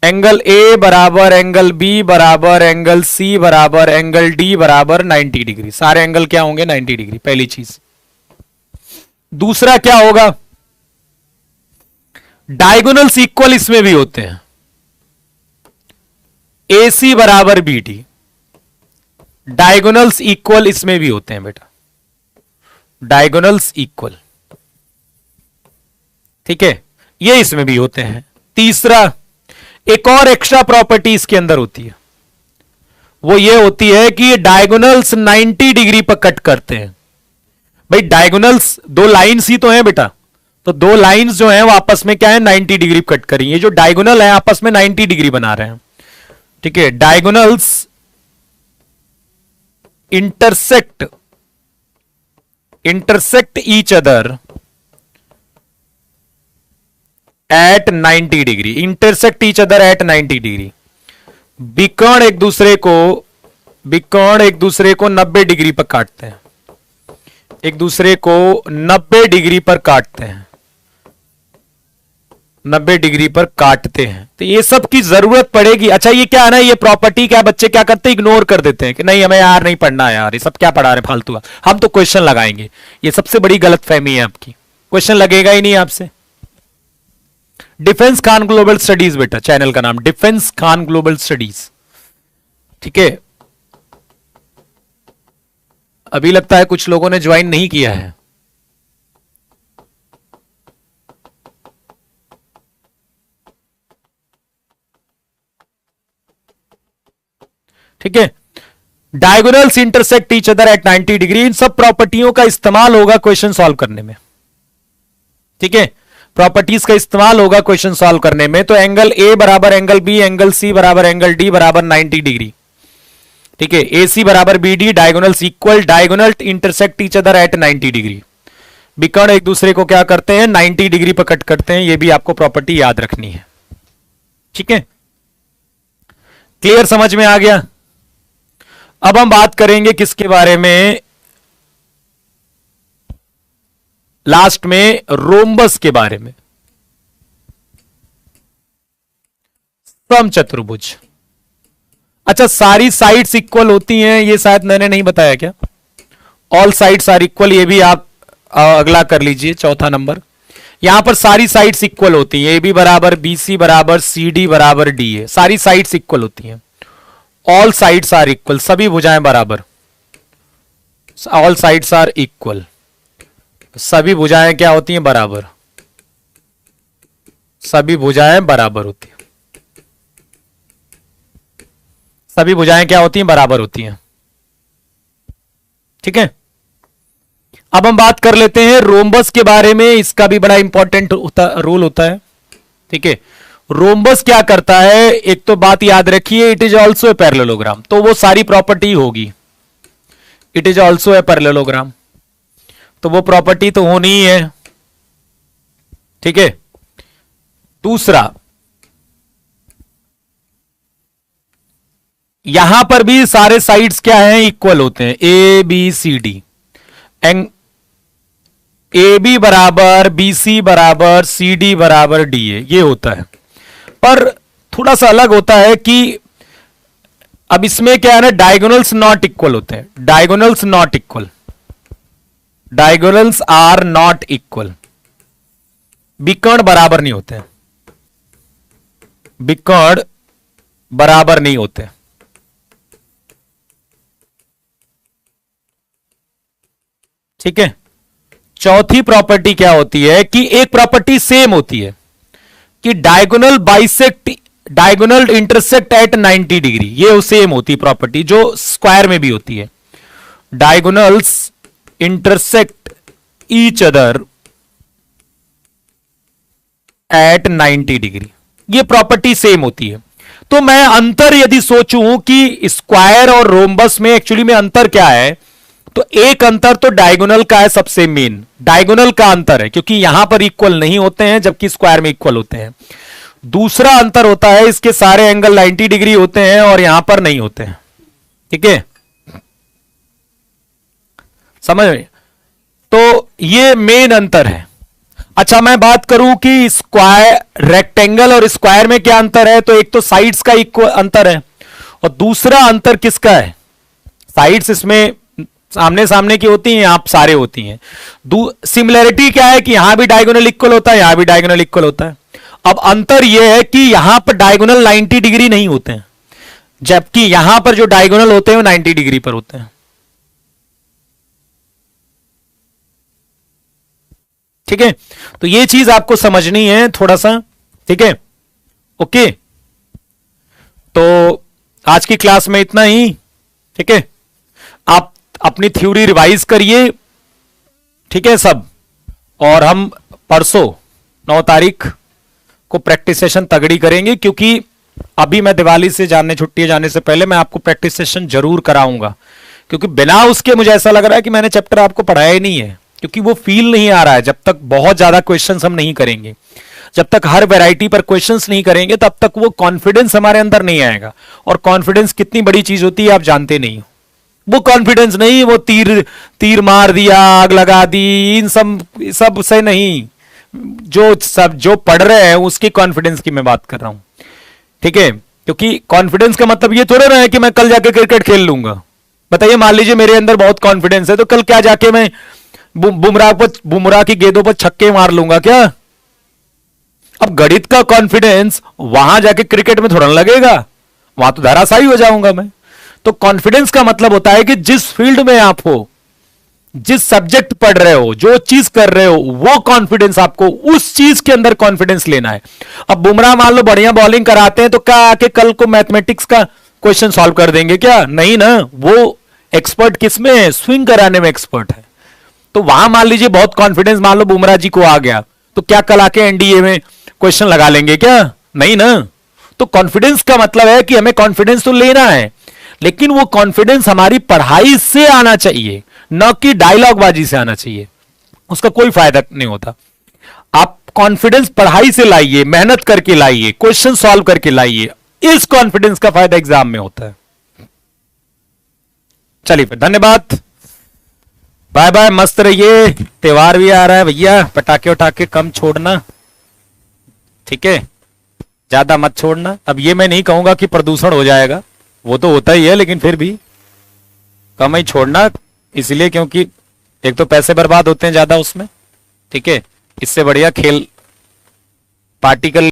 एंगल ए बराबर एंगल बी बराबर एंगल सी बराबर एंगल डी बराबर 90 डिग्री। सारे एंगल क्या होंगे, 90 डिग्री, पहली चीज। दूसरा क्या होगा, डायगोनल्स इक्वल इसमें भी होते हैं। ए सी बराबर बी डी, डायगोनल्स इक्वल इसमें भी होते हैं बेटा, डायगोनल्स इक्वल। ठीक है। ये इसमें भी होते हैं। तीसरा, एक और एक्स्ट्रा प्रॉपर्टी इसके अंदर होती है, वो ये होती है कि ये डायगोनल्स 90 डिग्री पर कट करते हैं। भाई डायगोनल्स दो लाइन्स ही तो हैं बेटा, तो दो लाइंस जो हैं वो आपस में क्या है, 90 डिग्री कट करेंगे। जो डायगोनल है आपस में 90 डिग्री बना रहे हैं। ठीक है। Diagonals intersect each other at 90 degree, intersect each other at 90 degree. विकर्ण एक दूसरे को 90 डिग्री पर काटते हैं, एक दूसरे को 90 डिग्री पर काटते हैं, 90 डिग्री पर काटते हैं। तो ये सब की जरूरत पड़ेगी। अच्छा, ये क्या है ना, ये प्रॉपर्टी क्या बच्चे क्या करते हैं, इग्नोर कर देते हैं कि नहीं हमें यार नहीं पढ़ना है यार, ये सब क्या पढ़ा रहे फालतू का, हम तो क्वेश्चन लगाएंगे। ये सबसे बड़ी गलतफहमी है आपकी, क्वेश्चन लगेगा ही नहीं आपसे। डिफेंस खान ग्लोबल स्टडीज बेटा, चैनल का नाम डिफेंस खान ग्लोबल स्टडीज। ठीक है। अभी लगता है कुछ लोगों ने ज्वाइन नहीं किया है। ठीक है। Diagonals intersect each other at 90 degree, इन सब प्रॉपर्टियों का इस्तेमाल होगा क्वेश्चन सॉल्व करने में। ठीक है। प्रॉपर्टीज का इस्तेमाल होगा क्वेश्चन सॉल्व करने में। तो एंगल ए बराबर एंगल बी, एंगल सी बराबर एंगल डी बराबर 90 डिग्री। ठीक है। ए सी बराबर B D, diagonals equal, diagonal intersect each other at 90 degree. विकर्ण एक दूसरे को क्या करते हैं, 90 डिग्री पर कट करते हैं। यह भी आपको प्रॉपर्टी याद रखनी है। ठीक है। क्लियर, समझ में आ गया। अब हम बात करेंगे किसके बारे में, लास्ट में रोम्बस के बारे में। समचतुर्भुज। अच्छा, सारी साइड्स इक्वल होती हैं, ये शायद मैंने नहीं बताया क्या? ऑल साइड्स आर इक्वल, ये भी आप अगला कर लीजिए, चौथा नंबर। यहां पर सारी साइड्स इक्वल होती हैं, ए बी बराबर बी सी बराबर सी डी बराबर डी ए, सारी साइड्स इक्वल होती हैं। ऑल साइड्स आर इक्वल, सभी भुजाएं बराबर। ऑल साइड्स आर इक्वल, सभी भुजाएं क्या होती हैं? बराबर। सभी भुजाएं बराबर होती हैं। सभी भुजाएं क्या होती हैं? बराबर होती हैं। ठीक है, अब हम बात कर लेते हैं रोम्बस के बारे में। इसका भी बड़ा इंपॉर्टेंट रोल होता है। ठीक है, रोम्बस क्या करता है? एक तो बात याद रखिए, it is also a parallelogram, तो वो सारी प्रॉपर्टी होगी। It is also a parallelogram, तो वो प्रॉपर्टी तो होनी ही है। ठीक है, दूसरा, यहां पर भी सारे साइड्स क्या हैं? इक्वल होते हैं, A B C D. And A B बराबर बी सी बराबर सी डी बराबर डी ए, ये होता है। पर थोड़ा सा अलग होता है कि अब इसमें क्या है ना, डायगोनल्स नॉट इक्वल होते हैं। Diagonals not equal, diagonals are not equal, विकर्ण बराबर नहीं होते हैं, विकर्ण बराबर नहीं होते। ठीक है, चौथी प्रॉपर्टी क्या होती है कि एक प्रॉपर्टी सेम होती है कि diagonal bisect, diagonal intersect at 90 degree, ये सेम होती है प्रॉपर्टी जो स्क्वायर में भी होती है। Diagonals intersect each other at 90 degree, ये प्रॉपर्टी सेम होती है। तो मैं अंतर यदि सोचूं कि स्क्वायर और रोम्बस में एक्चुअली में अंतर क्या है, तो एक अंतर तो डायगोनल का है, सबसे मेन डायगोनल का अंतर है, क्योंकि यहां पर इक्वल नहीं होते हैं जबकि स्क्वायर में इक्वल होते हैं। दूसरा अंतर होता है, इसके सारे एंगल 90 डिग्री होते हैं और यहां पर नहीं होते हैं। ठीक है, समझ में? तो ये मेन अंतर है। अच्छा, मैं बात करूं कि स्क्वायर, रेक्टेंगल और स्क्वायर में क्या अंतर है, तो एक तो साइड्स का इक्वल अंतर है और दूसरा अंतर किसका है? साइड्स इसमें सामने सामने की होती हैं, आप सारे होती हैं। सिमिलरिटी क्या है कि यहां भी डायगोनल इक्वल होता है, यहां भी डायगोनल इक्वल होता है। अब अंतर यह है कि यहां पर डायगोनल 90 डिग्री नहीं होते हैं, जबकि यहां पर जो डायगोनल होते हैं वो 90 डिग्री पर होते हैं। ठीक है, तो ये चीज आपको समझनी है थोड़ा सा। ठीक है, ओके, तो आज की क्लास में इतना ही। ठीक है, आप अपनी थ्योरी रिवाइज करिए। ठीक है सब, और हम परसों 9 तारीख को प्रैक्टिस सेशन तगड़ी करेंगे, क्योंकि अभी मैं दिवाली से छुट्टी जाने से पहले मैं आपको प्रैक्टिस सेशन जरूर कराऊंगा, क्योंकि बिना उसके मुझे ऐसा लग रहा है कि मैंने चैप्टर आपको पढ़ाया ही नहीं है, क्योंकि वो फील नहीं आ रहा है। जब तक बहुत ज्यादा क्वेश्चंस हम नहीं करेंगे, जब तक हर वैरायटी पर क्वेश्चंस नहीं करेंगे, तब तक वो कॉन्फिडेंस हमारे अंदर नहीं आएगा। और कॉन्फिडेंस कितनी बड़ी चीज होती है आप जानते नहीं हो। वो कॉन्फिडेंस नहीं, वो तीर मार दिया, आग लगा दी, इन सब से नहीं, जो पढ़ रहे हैं उसकी कॉन्फिडेंस की मैं बात कर रहा हूं। ठीक है, क्योंकि कॉन्फिडेंस का मतलब ये थोड़ा ना है कि मैं कल जाके क्रिकेट खेल लूंगा। बताइए, मान लीजिए मेरे अंदर बहुत कॉन्फिडेंस है, तो कल क्या जाके मैं बुमराह की गेंदों पर छक्के मार लूंगा क्या? अब गणित का कॉन्फिडेंस वहां जाके क्रिकेट में थोड़ा लगेगा, वहां तो धराशायी हो जाऊंगा मैं। तो कॉन्फिडेंस का मतलब होता है कि जिस फील्ड में आप हो, जिस सब्जेक्ट पढ़ रहे हो, जो चीज कर रहे हो, वो कॉन्फिडेंस आपको उस चीज के अंदर कॉन्फिडेंस लेना है। अब बुमराह मान लो बढ़िया बॉलिंग कराते हैं, तो क्या आके कल को मैथमेटिक्स का क्वेश्चन सॉल्व कर देंगे क्या? नहीं ना, वो एक्सपर्ट किसमें है? स्विंग कराने में एक्सपर्ट है। तो वहां मान लीजिए बहुत कॉन्फिडेंस मान लो बुमराह जी को आ गया, तो क्या कल आके एनडीए में क्वेश्चन लगा लेंगे क्या? नहीं ना। तो कॉन्फिडेंस का मतलब है कि हमें कॉन्फिडेंस तो लेना है, लेकिन वो कॉन्फिडेंस हमारी पढ़ाई से आना चाहिए, न कि डायलॉग बाजी से आना चाहिए। उसका कोई फायदा नहीं होता। आप कॉन्फिडेंस पढ़ाई से लाइए, मेहनत करके लाइए, क्वेश्चन सॉल्व करके लाइए, इस कॉन्फिडेंस का फायदा एग्जाम में होता है। चलिए फिर, धन्यवाद, बाय बाय, मस्त रहिए। त्योहार भी आ रहा है भैया, पटाखे उठाके कम छोड़ना, ठीक है, ज्यादा मत छोड़ना। अब ये मैं नहीं कहूंगा कि प्रदूषण हो जाएगा, वो तो होता ही है, लेकिन फिर भी कम ही छोड़ना, इसलिए क्योंकि एक तो पैसे बर्बाद होते हैं ज्यादा उसमें, ठीक है। इससे बढ़िया खेल पार्टिकल